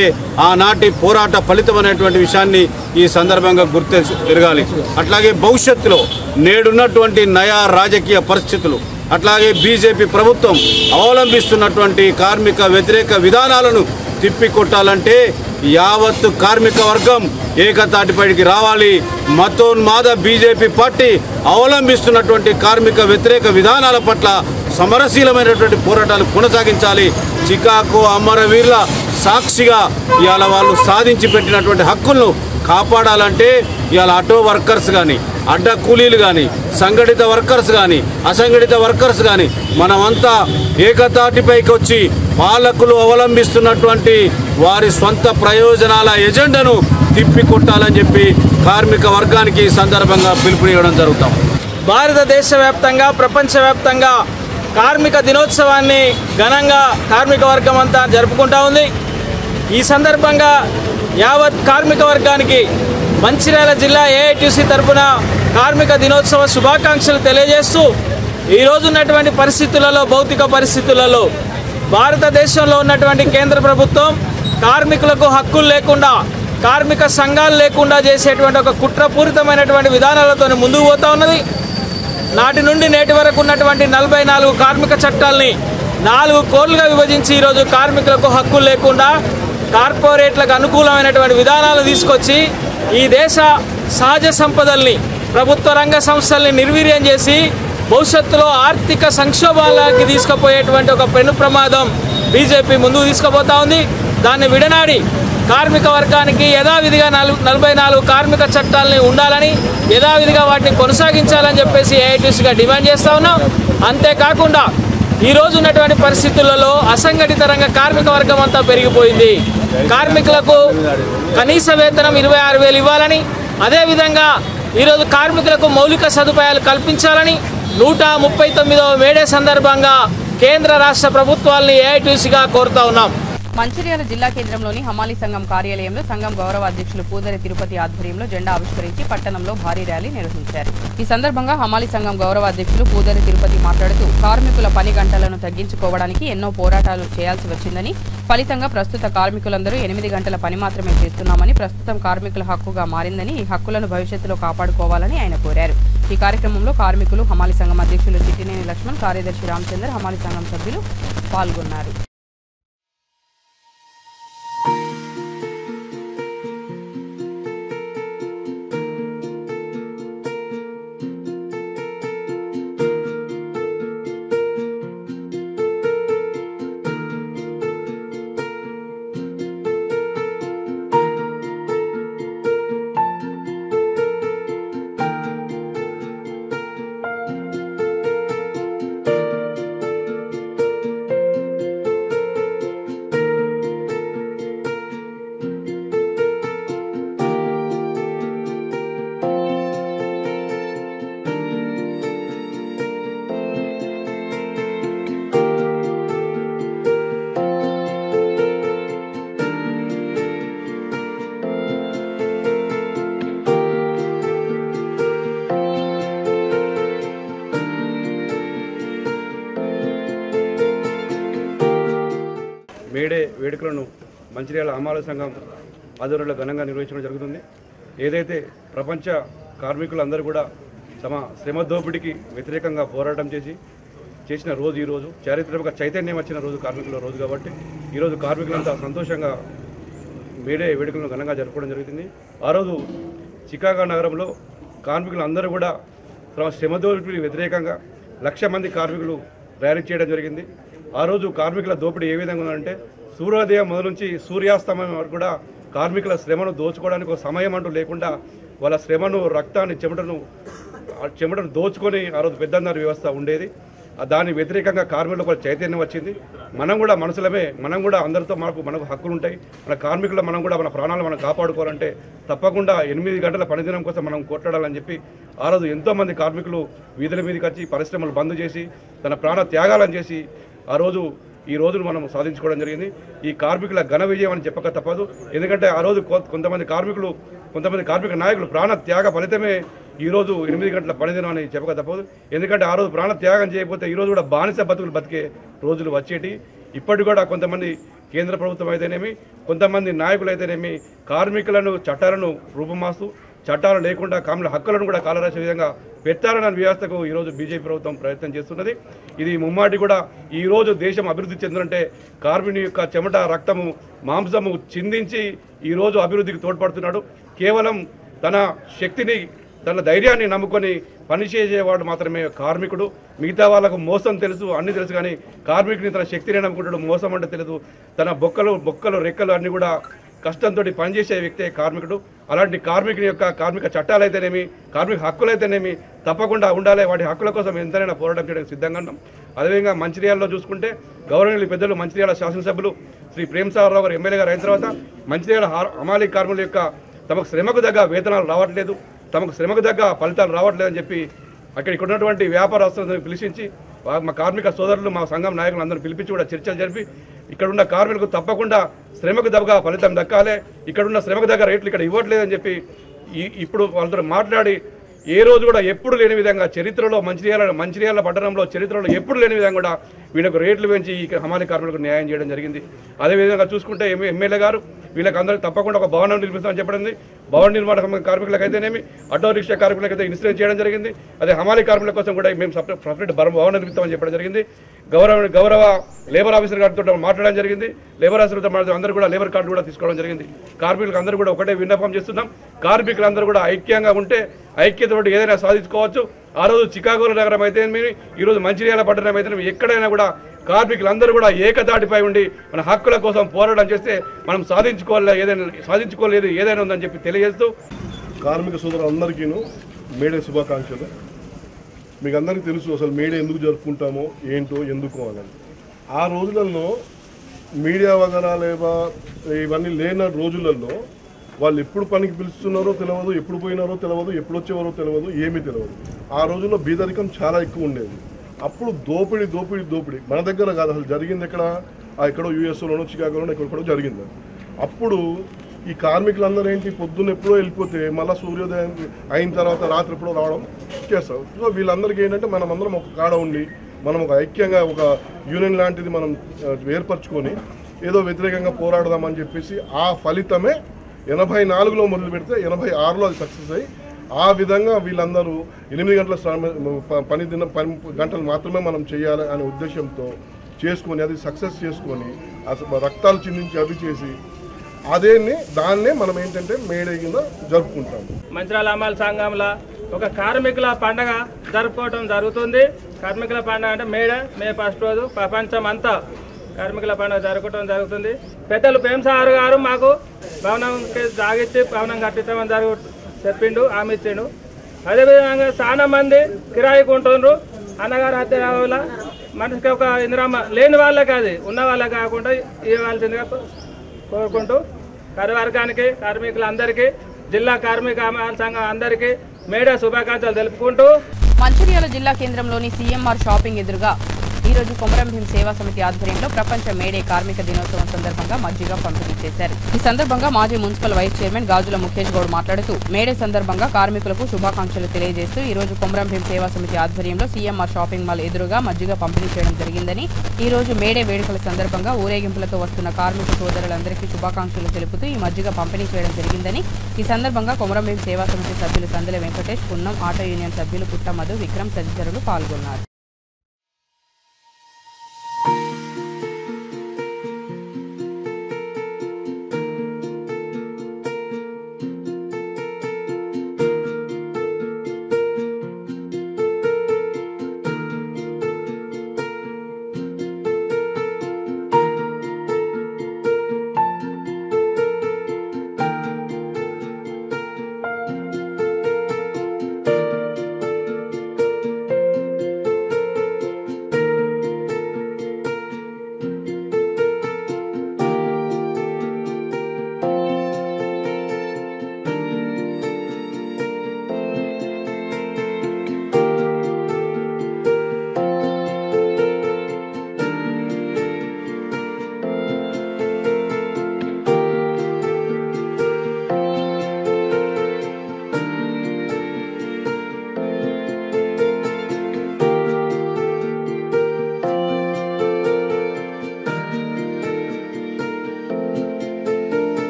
ఆనాటి పోరాట ఫలితం అనేటువంటి విషయాన్ని ఈ సందర్భంగా గుర్తిరగాలి. అట్లాగే భవిష్యత్తులో నేడున్నటువంటి నయా రాజకీయ పరిస్థితులు, అట్లాగే బీజేపీ ప్రభుత్వం అవలంబిస్తున్నటువంటి కార్మిక వ్యతిరేక విధానాలను తిప్పికొట్టాలంటే యావత్తు కార్మిక వర్గం ఏకతాటిపైకి రావాలి. మతోన్మాద బీజేపీ పార్టీ అవలంబిస్తున్నటువంటి కార్మిక వ్యతిరేక విధానాల పట్ల సమరశీలమైనటువంటి పోరాటాలు కొనసాగించాలి. చికాగో అమరవీరుల సాక్షిగా ఇవాళ వాళ్ళు సాధించి పెట్టినటువంటి హక్కులను కాపాడాలంటే ఇవాళ ఆటో వర్కర్స్ కానీ, అడ్డ కూలీలు కానీ, సంఘటిత వర్కర్స్ కానీ, అసంఘటిత వర్కర్స్ కానీ మనమంతా ఏకతాటిపైకి వచ్చి పాలకులు అవలంబిస్తున్నటువంటి వారి స్వంత ప్రయోజనాల ఎజెండాను తిప్పికొట్టాలని చెప్పి కార్మిక వర్గానికి ఈ సందర్భంగా పిలుపునివ్వడం జరుగుతాం. భారతదేశ వ్యాప్తంగా, ప్రపంచవ్యాప్తంగా కార్మిక దినోత్సవాన్ని ఘనంగా కార్మిక వర్గం అంతా జరుపుకుంటా ఉంది. ఈ సందర్భంగా యావత్ కార్మిక వర్గానికి మంచిర్యాల జిల్లా ఏఐటీసీ తరఫున కార్మిక దినోత్సవ శుభాకాంక్షలు తెలియజేస్తూ ఈరోజు ఉన్నటువంటి పరిస్థితులలో, భౌతిక పరిస్థితులలో భారతదేశంలో ఉన్నటువంటి కేంద్ర ప్రభుత్వం కార్మికులకు హక్కులు లేకుండా, కార్మిక సంఘాలు లేకుండా చేసేటువంటి ఒక కుట్రపూరితమైనటువంటి విధానాలతో ముందుకు పోతా ఉన్నది. నాటి నుండి నేటి వరకు ఉన్నటువంటి 44 కార్మిక చట్టాలని 4 కోర్లుగా విభజించి ఈరోజు కార్మికులకు హక్కులు లేకుండా కార్పొరేట్లకు అనుకూలమైనటువంటి విధానాలు తీసుకొచ్చి ఈ దేశ సహజ సంపదల్ని, ప్రభుత్వ రంగ సంస్థల్ని నిర్వీర్యం చేసి భవిష్యత్తులో ఆర్థిక సంక్షోభాలకి తీసుకుపోయేటువంటి ఒక పెను ప్రమాదం బీజేపీ ముందుకు తీసుకుపోతా ఉంది. దాన్ని విడనాడి కార్మిక వర్గానికి యథావిధిగా 44 కార్మిక చట్టాలని ఉండాలని, యథావిధిగా వాటిని కొనసాగించాలని చెప్పేసి ఏఐటీసీగా డిమాండ్ చేస్తూ ఉన్నాం. అంతేకాకుండా ఈరోజు ఉన్నటువంటి పరిస్థితులలో అసంఘటిత రంగ కార్మిక వర్గం అంతా పెరిగిపోయింది. కార్మికులకు కనీస వేతనం 26,000 ఇవ్వాలని, అదేవిధంగా ఈరోజు కార్మికులకు మౌలిక సదుపాయాలు కల్పించాలని 139వ మేడే సందర్భంగా కేంద్ర రాష్ట్ర ప్రభుత్వాలని ఏఐటీసీగా కోరుతా ఉన్నాం. మంచిర్యాల జిల్లా కేంద్రంలోని హమాలీ సంఘం కార్యాలయంలో సంఘం గౌరవ అధ్యక్షులు పూదరి తిరుపతి ఆధ్వర్యంలో జెండా ఆవిష్కరించి పట్టణంలో భారీ ర్యాలీ నిర్వహించారు. ఈ సందర్భంగా హమాలీ సంఘం గౌరవ అధ్యక్షులు పూదరి తిరుపతి మాట్లాడుతూ కార్మికుల పని గంటలను తగ్గించుకోవడానికి ఎన్నో పోరాటాలు చేయాల్సి వచ్చిందని, ఫలితంగా ప్రస్తుత కార్మికులందరూ 8 గంటల పని మాత్రమే చేస్తున్నామని, ప్రస్తుతం కార్మికుల హక్కుగా మారిందని, ఈ హక్కులను భవిష్యత్తులో కాపాడుకోవాలని ఆయన కోరారు. ఈ కార్యక్రమంలో కార్మికులు, హమాలీ సంఘం అధ్యక్షులు చిట్టినేని లక్ష్మణ్, కార్యదర్శి రామచందర్, హమాలీ సంఘం సభ్యులు పాల్గొన్నారు. మేడే వేడుకలను మంచిర్యాల హమాలీ సంఘం ఆధ్వర్యంలో ఘనంగా నిర్వహించడం జరుగుతుంది. ఏదైతే ప్రపంచ కార్మికులందరూ కూడా తమ శ్రమ దోపిడీకి వ్యతిరేకంగా పోరాటం చేసిన రోజు ఈరోజు చారిత్రక చైతన్యం వచ్చిన రోజు కార్మికుల రోజు కాబట్టి ఈరోజు కార్మికులంతా సంతోషంగా మేడే వేడుకలను ఘనంగా జరుపుకోవడం జరుగుతుంది. ఆ రోజు చికాగో నగరంలో కార్మికులందరూ కూడా తమ శ్రమ దోపిడీకి వ్యతిరేకంగా 1,00,000 మంది కార్మికులు ర్యాలీ చేయడం జరిగింది. ఆ రోజు కార్మికుల దోపిడీ ఏ విధంగా ఉందంటే సూర్యోదయం మొదలు నుంచి సూర్యాస్తమయం వరకు కూడా కార్మికుల శ్రమను దోచుకోవడానికి ఒక సమయం అంటూ లేకుండా వాళ్ళ శ్రమను, రక్తాన్ని, చెమటను దోచుకొని ఆ రోజు పెద్దందరి వ్యవస్థ ఉండేది. దాని వ్యతిరేకంగా కార్మికులకు చైతన్యం వచ్చింది. మనం కూడా మనుషులమే, మనం కూడా అందరితో మనకు హక్కులు ఉంటాయి. మన కార్మికులు మనం కూడా మన ప్రాణాలు మనం కాపాడుకోవాలంటే తప్పకుండా 8 గంటల పనిదినం కోసం మనం కొట్లాడాలని చెప్పి ఆ రోజు ఎంతోమంది కార్మికులు వీధుల మీదకి వచ్చి పరిశ్రమలు బంద్ చేసి తన ప్రాణ త్యాగాలను చేసి ఈ రోజును మనం సాధించుకోవడం జరిగింది. ఈ కార్మికుల ఘన విజయం అని చెప్పక తప్పదు. ఎందుకంటే ఆ రోజు కొంతమంది కార్మిక నాయకులు ప్రాణ త్యాగ ఫలితమే ఈరోజు 8 గంటల పనిదినం అని చెప్పక తప్పదు. ఎందుకంటే ఆ రోజు ప్రాణ త్యాగం చేయకపోతే ఈరోజు కూడా బానిస బతుకులు బతికే రోజులు వచ్చేటి. ఇప్పటికి కూడా కొంతమంది కేంద్ర ప్రభుత్వం అయితేనేమి, కొంతమంది నాయకులు అయితేనేమి కార్మికులను చట్టాలను రూపమాస్తూ చట్టాలు లేకుండా కార్మికుల హక్కులను కూడా కాలరాసే విధంగా పెట్టాలన్న వ్యవస్థకు ఈరోజు బీజేపీ ప్రభుత్వం ప్రయత్నం చేస్తున్నది. ఇది ముమ్మాటి కూడా ఈరోజు దేశం అభివృద్ధి చెందాలంటే కార్మికుని యొక్క చెమట, రక్తము, మాంసము చిందించి ఈరోజు అభివృద్ధికి తోడ్పడుతున్నాడు. కేవలం తన శక్తిని, తన ధైర్యాన్ని నమ్ముకొని పనిచేసేవాడు మాత్రమే కార్మికుడు. మిగతా వాళ్ళకు మోసం తెలుసు, అన్నీ తెలుసు, కానీ కార్మికుని తన శక్తిని నమ్ముకుంటాడు. మోసం అంటే తెలుసు. తన బొక్కలు రెక్కలు అన్నీ కూడా కష్టంతో పనిచేసే వ్యక్తే కార్మికుడు. అలాంటి కార్మికుని యొక్క కార్మిక చట్టాలు అయితేనేమి, కార్మిక హక్కులు అయితేనేమి తప్పకుండా ఉండాలి. వాటి హక్కుల కోసం ఎంతైనా పోరాటం చేయడానికి సిద్ధంగా ఉన్నాం. అదేవిధంగా మంచిర్యాలలో చూసుకుంటే గౌరవనీయులు పెద్దలు మంచిర్యాల శాసనసభ్యులు శ్రీ ప్రేమసాగరరావు గారు ఎమ్మెల్యే గారు అయిన తర్వాత మంచిర్యాల హమాలీ కార్మికుల యొక్క తమకు శ్రమకు తగ్గ వేతనాలు రావట్లేదు, తమకు శ్రమకు తగ్గ ఫలితాలు రావట్లేదని చెప్పి ఇక్కడ ఉన్నటువంటి వ్యాపారస్తులను పిలిచించి మా కార్మిక సోదరులు మా సంఘం నాయకులు అందరూ పిలిపించి కూడా చర్చలు జరిపి ఇక్కడున్న కార్మికులకు తప్పకుండా శ్రమకు దగ్గర ఫలితం దక్కాలి, ఇక్కడున్న శ్రమకు దగ్గర రేట్లు ఇక్కడ ఇవ్వట్లేదని చెప్పి ఇప్పుడు వాళ్ళతో మాట్లాడి ఏ రోజు కూడా ఎప్పుడు లేని విధంగా చరిత్రలో మంచిర్యాల పట్టణంలో చరిత్రలో ఎప్పుడు లేని విధంగా కూడా వీళ్ళకు రేట్లు పెంచి ఈ హమాలి కార్మికులకు న్యాయం చేయడం జరిగింది. అదేవిధంగా చూసుకుంటే ఎమ్మెల్యే గారు వీళ్ళకి అందరికీ తప్పకుండా ఒక భవనం నిర్మిస్తామని చెప్పడింది. భవన నిర్మాణ కార్మికులకైతేనేమి ఆటో రిక్షా కార్మికులకైతే ఇన్సూరెన్స్ చేయడం జరిగింది. అదే హమాలి కార్మికుల కోసం కూడా మేము సపరేట్ భవనం నిర్మిస్తామని చెప్పడం జరిగింది. గౌరవ లేబర్ ఆఫీసర్ గారితో మాట్లాడడం జరిగింది. లేబర్ ఆఫీసర్తో అందరూ కూడా లేబర్ కార్డు కూడా తీసుకోవడం జరిగింది. కార్మికులకు అందరూ కూడా ఒకటే విన్నపం చేస్తున్నాం, కార్మికులందరూ కూడా ఐక్యంగా ఉంటే ఐక్యతతో ఏదైనా సాధించుకోవచ్చు. ఆ రోజు చికాగో నగరం అయితే ఈరోజు మంచిర్యాల పట్టణం అయితే ఎక్కడైనా కూడా కార్మికులందరూ కూడా ఏకతాటిపై ఉండి మన హక్కుల కోసం పోరాటం చేస్తే మనం సాధించుకోలేదు ఏదైనా ఉందని చెప్పి తెలియజేస్తూ కార్మిక సోదరులందరికీ మేడే శుభాకాంక్షలు. మీకు అందరికీ తెలుసు అసలు మేడే ఎందుకు జరుపుకుంటామో ఏంటో ఎందుకో అని. ఆ రోజులలో మీడియా వగరా లేదా ఇవన్నీ లేని రోజులలో వాళ్ళు ఎప్పుడు పనికి పిలుస్తున్నారో తెలియదు, ఎప్పుడు పోయినారో తెలియదు, ఎప్పుడు వచ్చేవారో తెలియదు, ఏమీ తెలియదు. ఆ రోజుల్లో బీదరికం చాలా ఎక్కువ ఉండేది. అప్పుడు దోపిడీ మన దగ్గర కాదు, అసలు జరిగింది ఎక్కడో యూఎస్లోనో చికాగోలోనో ఎక్కడెక్కడో జరిగింది. అప్పుడు ఈ కార్మికులందరూ ఏంటి పొద్దున్న ఎప్పుడో వెళ్ళిపోతే మళ్ళీ సూర్యోదయం అయిన తర్వాత రాత్రి ఎప్పుడో రావడం చేస్తారు. సో వీళ్ళందరికీ ఏంటంటే మనమందరం ఒక కాడ ఉండి మనం ఒక ఐక్యంగా ఒక యూనియన్ లాంటిది మనం ఏర్పరచుకొని ఏదో వ్యతిరేకంగా పోరాడదామని చెప్పేసి ఆ ఫలితమే 84లో మొదలు పెడితే 86లో అది సక్సెస్ అయ్యి ఆ విధంగా వీళ్ళందరూ 8 గంటల పని గంటలు మాత్రమే మనం చేయాలి అనే ఉద్దేశంతో చేసుకొని అది సక్సెస్ చేసుకొని రక్తాలు చిందించి అవి చేసి దాన్నే మనం ఏంటంటే మేడే కింద జరుపుకుంటాం. మంచిర్యాల హమాలి సంఘంలో ఒక కార్మికుల పండగ జరుపుకోవడం జరుగుతుంది. కార్మికుల పండుగ అంటే మే 1 రోజు ప్రపంచం అంతా కార్మికుల పండుగ జరుపుకోవడం జరుగుతుంది. పెద్దలు భీమసాగర్ గారు మాకు భవనంకి జాగిచ్చి భవనం కట్టించమని చెప్పిండు, హామీ ఇచ్చిండు. అదేవిధంగా చాలా మంది కిరాయికి ఉంటుండ్రు. అన్నగారు హత్య వల్ల మనిషికి ఒక ఇందిరామ లేని వాళ్ళకి అది ఉన్న వాళ్ళకి కాకుండా ఇవ్వాల్సిందిగా కోరుకుంటూ కార్యవర్గానికి కార్మికులందరికీ జిల్లా కార్మిక సంఘం అందరికీ మేడే శుభాకాంక్షలు తెలుపుకుంటూ మంచిర్యాల జిల్లా కేంద్రంలోని సీఎంఆర్ షాపింగ్ ఎదురుగా ఈ రోజు కొమరం భీం సేవా సమితి ఆధ్వర్యంలో ప్రపంచ మేడే కార్మిక దినోత్సవం సందర్భంగా మజ్జిగ పంపిణీ చేశారు. ఈ సందర్భంగా మాజీ మున్సిపల్ వైస్ చైర్మన్ గాజుల ముఖేష్ గౌడ్ మాట్లాడుతూ మేడే సందర్భంగా కార్మికులకు శుభాకాంక్షలు తెలియజేస్తూ ఈ రోజు కొమరం భీం సేవా సమితి ఆధ్వర్యంలో సీఎంఆర్ షాపింగ్ మాల్ ఎదురుగా మజ్జిగ పంపిణీ చేయడం జరిగిందని, ఈ రోజు మేడే వేడుకల సందర్భంగా ఊరేగింపులతో వస్తున్న కార్మిక సోదరులందరికీ శుభాకాంక్షలు తెలుపుతూ ఈ మజ్జిగ పంపిణీ చేయడం జరిగిందని, ఈ సందర్భంగా కొమరం భీం సేవా సమితి సభ్యులు సందెల వెంకటేష్, పున్నం, ఆటో యూనియన్ సభ్యులు పుట్ట మధు, విక్రమ్ తదితరులు పాల్గొన్నారు.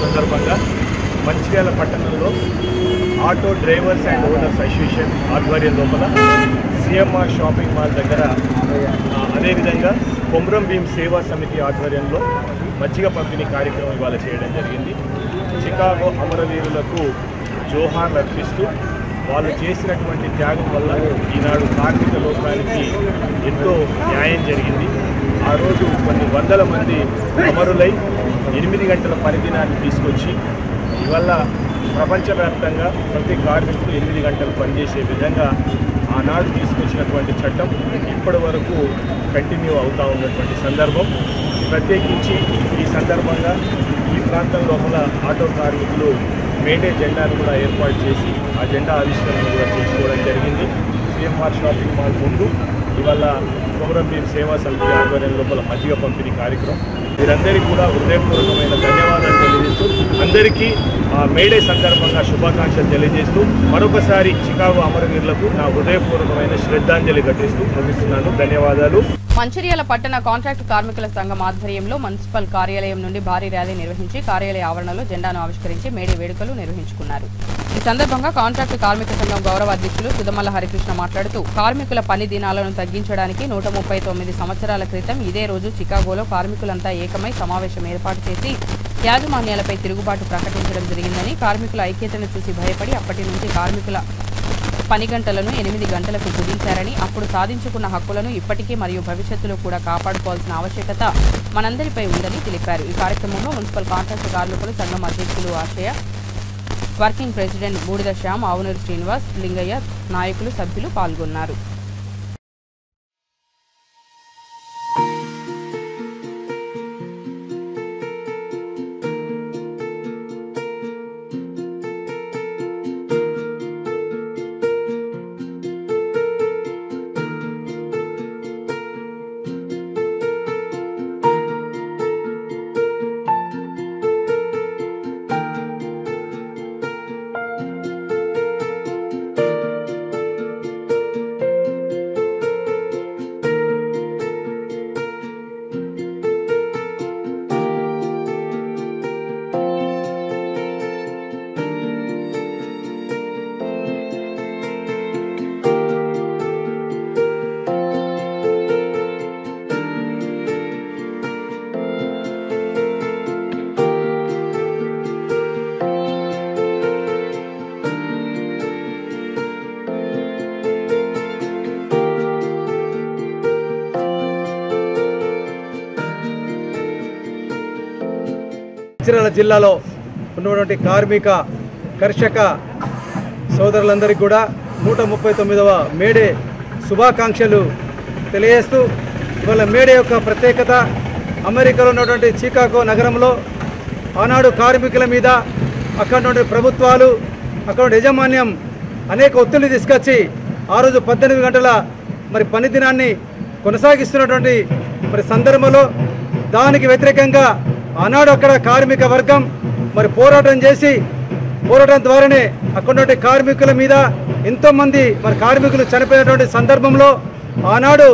సందర్భంగా మంచిర్యాల పట్టణంలో auto drivers and owners association ఆధ్వర్యం లోపల సీఎంఆర్ షాపింగ్ మాల్ దగ్గర అదేవిధంగా కొమరం భీం సేవా సమితి ఆధ్వర్యంలో మజ్జిగ పంపిణీ కార్యక్రమం ఇవాళ చేయడం జరిగింది. చికాగో అమరవీరులకు జోహార్లు అర్పిస్తూ వాళ్ళు చేసినటువంటి త్యాగం వల్ల ఈనాడు కార్మిక లోకానికి ఎంతో న్యాయం జరిగింది. ఆ రోజు కొన్ని వందల మంది అమరులై 8 గంటల పనిదినాన్ని తీసుకొచ్చి ఇవల్ల ప్రపంచవ్యాప్తంగా ప్రతి కార్మికుడు 8 గంటలు పనిచేసే విధంగా ఆనాడు తీసుకొచ్చినటువంటి చట్టం ఇప్పటి వరకు కంటిన్యూ అవుతూ ఉన్నటువంటి సందర్భం. ప్రత్యేకించి ఈ సందర్భంగా ఈ ప్రాంతం లోపల ఆటో కార్మికులు మేడే జెండాను కూడా ఏర్పాటు చేసి ఆ జెండా ఆవిష్కరణ కూడా చేసుకోవడం జరిగింది. సిఎంఆర్ షాపింగ్ మాల్ ముందు ఇవాళ కొమరంభీం సేవా సమితి ఆధ్వర్యం లోపల మజ్జిగ పంపిణీ కార్యక్రమం. వీరందరికీ కూడా హృదయపూర్వకమైన ధన్యవాదాలు తెలియజేస్తూ అందరికీ మేడే సందర్భంగా శుభాకాంక్షలు తెలియజేస్తూ మరొకసారి చికాగో అమరవీరులకు నా హృదయపూర్వకమైన శ్రద్ధాంజలి ఘటిస్తూ ముగిస్తున్నాను. ధన్యవాదాలు. మంచిర్యాల పట్టణ కాంట్రాక్టు కార్మికుల సంఘం ఆధ్వర్యంలో మున్సిపల్ కార్యాలయం నుండి భారీ ర్యాలీ నిర్వహించి కార్యాలయ ఆవరణలో జెండాను ఆవిష్కరించి మేడే వేడుకలు నిర్వహించుకున్నారు. ఈ సందర్భంగా కాంట్రాక్టు కార్మిక సంఘం గౌరవ అధ్యక్షులు సుధమల్ల హరికృష్ణ మాట్లాడుతూ కార్మికుల పని దినాలను తగ్గించడానికి 139 సంవత్సరాల క్రితం ఇదే రోజు చికాగోలో కార్మికులంతా ఏకమై సమావేశం ఏర్పాటు చేసి యాజమాన్యాలపై తిరుగుబాటు ప్రకటించడం జరిగిందని, కార్మికుల ఐక్యతను చూసి భయపడి అప్పటి నుంచి కార్మికుల పని గంటలను 8 గంటలకు కుదించారని, అప్పుడు సాధించుకున్న హక్కులను ఇప్పటికీ మరియు భవిష్యత్తులో కూడా కాపాడుకోవాల్సిన ఆవశ్యకత మనందరిపై ఉందని తెలిపారు. ఈ కార్యక్రమంలో మున్సిపల్ కాంట్రాక్టు కార్మికులు సంఘం అధ్యక్షులు ఆశయ, వర్కింగ్ ప్రెసిడెంట్ బూడిద శ్యామ్, ఆవునూరు శ్రీనివాస్, లింగయ్య, నాయకులు, సభ్యులు పాల్గొన్నారు. మంచిర్యాల జిల్లాలో ఉన్నటువంటి కార్మిక కర్షక సోదరులందరికీ కూడా 139వ మేడే శుభాకాంక్షలు తెలియజేస్తూ, ఇవాళ మేడే యొక్క ప్రత్యేకత అమెరికాలో ఉన్నటువంటి చికాగో నగరంలో ఆనాడు కార్మికుల మీద అక్కడ నుండి ప్రభుత్వాలు, అక్కడ యాజమాన్యం అనేక ఒత్తిళ్లు తీసుకొచ్చి ఆ రోజు 18 గంటల పని దినాన్ని కొనసాగిస్తున్నటువంటి సందర్భంలో దానికి వ్యతిరేకంగా ఆనాడు అక్కడ కార్మిక వర్గం పోరాటం చేసి, పోరాటం ద్వారానే అక్కడ కార్మికుల మీద ఎంతోమంది కార్మికులు చనిపోయినటువంటి సందర్భంలో ఆనాడు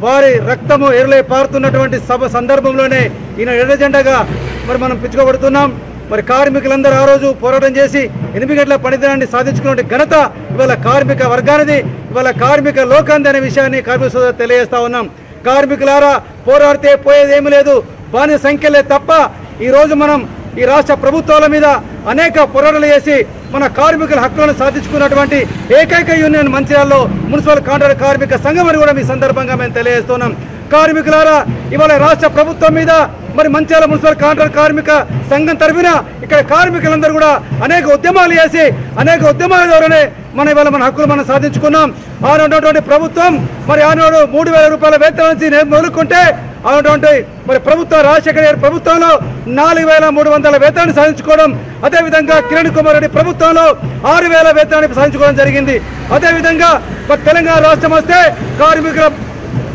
వారి రక్తము ఎరులై పారుతున్నటువంటి సందర్భంలోనే ఈయన ఎర్ర జెండాగా మనం పిచ్చుకోబడుతున్నాం. కార్మికులందరూ ఆ రోజు పోరాటం చేసి 8 గంటల పనిదినాన్ని సాధించుకున్న ఘనత ఇవాళ కార్మిక వర్గానిది, ఇవాళ కార్మిక లోకాంది అనే విషయాన్ని కార్మిక సోదరులు తెలియజేస్తా ఉన్నాం. కార్మికులారా, పోరాడితే పోయేదేమీ లేదు, బానిస సంఖ్యలే తప్ప ఈరోజు మనం ఈ రాష్ట్ర ప్రభుత్వాల మీద అనేక పోరాటాలు చేసి మన కార్మికుల హక్కులను సాధించుకున్నటువంటి ఏకైక యూనియన్ మంచిర్యాలలో మున్సిపల్ కాంట్రాక్ట్ కార్మిక సంఘం అని కూడా మీ సందర్భంగా మేము తెలియజేస్తున్నాం. కార్మికులారా, ఇవాళ రాష్ట్ర ప్రభుత్వం మీద మంచిర్యాల మున్సిపల్ కాంట్రాక్ట్ కార్మిక సంఘం తరఫున ఇక్కడ కార్మికులందరూ కూడా అనేక ఉద్యమాలు చేసి అనేక ఉద్యమాల ద్వారానే ఇవాళ మన హక్కులు మనం సాధించుకున్నాం. ఆనాడు ప్రభుత్వం ఆనాడు 3,000 రూపాయల వేతనం నుంచి మొదలుకుంటే ఆనాడు ప్రభుత్వం రాజశేఖర గారి ప్రభుత్వంలో 4,300 వేతనాన్ని సాధించుకోవడం, అదేవిధంగా కిరణ్ కుమార్ రెడ్డి ప్రభుత్వంలో 6,000 వేతనాన్ని సాధించుకోవడం జరిగింది. అదేవిధంగా తెలంగాణ రాష్ట్రం వస్తే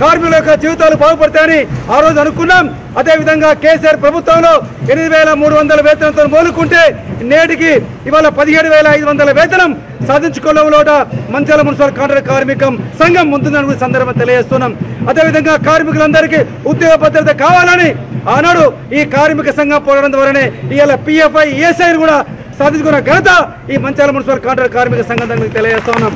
కార్మికుల యొక్క జీవితాలు బాగుపడతాయని ఆ రోజు అనుకున్నాం. అదేవిధంగా కేసీఆర్ ప్రభుత్వంలో 8,300 వేతనంతో మొదలుకుంటే నేటికి ఇవాళ 17,500 వేతనం సాధించుకోవడంలో మంచిర్యాల మున్సిపల్ కాంట్రాక్ట్ కార్మికం సంఘం ముందుందని సందర్భం తెలియజేస్తున్నాం. అదేవిధంగా కార్మికులందరికీ ఉద్యోగ భద్రత కావాలని ఆనాడు ఈ కార్మిక సంఘం పోరాటం ద్వారానే ఇవాళ PFI, ESI కూడా సాధించుకున్న ఘనత ఈ మంచిర్యాల మున్సిపల్ కాంట్రాక్ట్ కార్మిక సంఘం దానికి తెలియజేస్తా ఉన్నాం.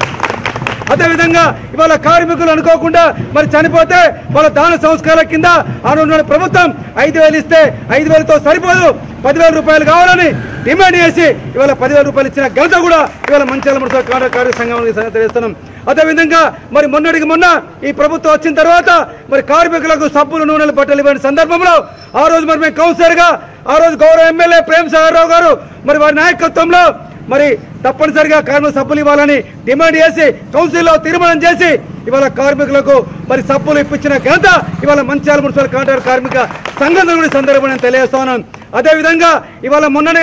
అదేవిధంగా ఇవాళ కార్మికులు అనుకోకుండా మరి చనిపోతే వాళ్ళ దాన సంస్కారాల కింద ఆనాడు ప్రభుత్వం 5,000 ఇస్తే 5,000తో సరిపోదు, 10,000 రూపాయలు కావాలని డిమాండ్ చేసి ఇవాళ 10,000 రూపాయలు ఇచ్చిన ఘనత కూడా ఇవాళ మంచిర్యాల మున్సిపల్ కార్మిక సంఘానికి తెలియజేస్తున్నాం. అదేవిధంగా మరి మొన్నటికి మొన్న ఈ ప్రభుత్వం వచ్చిన తర్వాత మరి కార్మికులకు సబ్బులు నూనెలు బట్టలు ఇవ్వని సందర్భంలో ఆ రోజు మరి మేము కౌన్సిలర్గా ఆ రోజు గౌరవ ఎమ్మెల్యే ప్రేమ్ సాగర్ రావు గారు మరి వారి నాయకత్వంలో మరి తప్పనిసరిగా కార్మిక సబ్బులు ఇవ్వాలని డిమాండ్ చేసి కౌన్సిల్లో తీర్మానం చేసి ఇవాళ కార్మికులకు మరి సబ్బులు ఇప్పించిన ఘనత ఇవాళ మంచిర్యాల మున్సిపల్ కాంట్రాక్ట్ కార్మిక సంఘం సందర్భంగా తెలియజేస్తా ఉన్నాను. అదేవిధంగా ఇవాళ మొన్ననే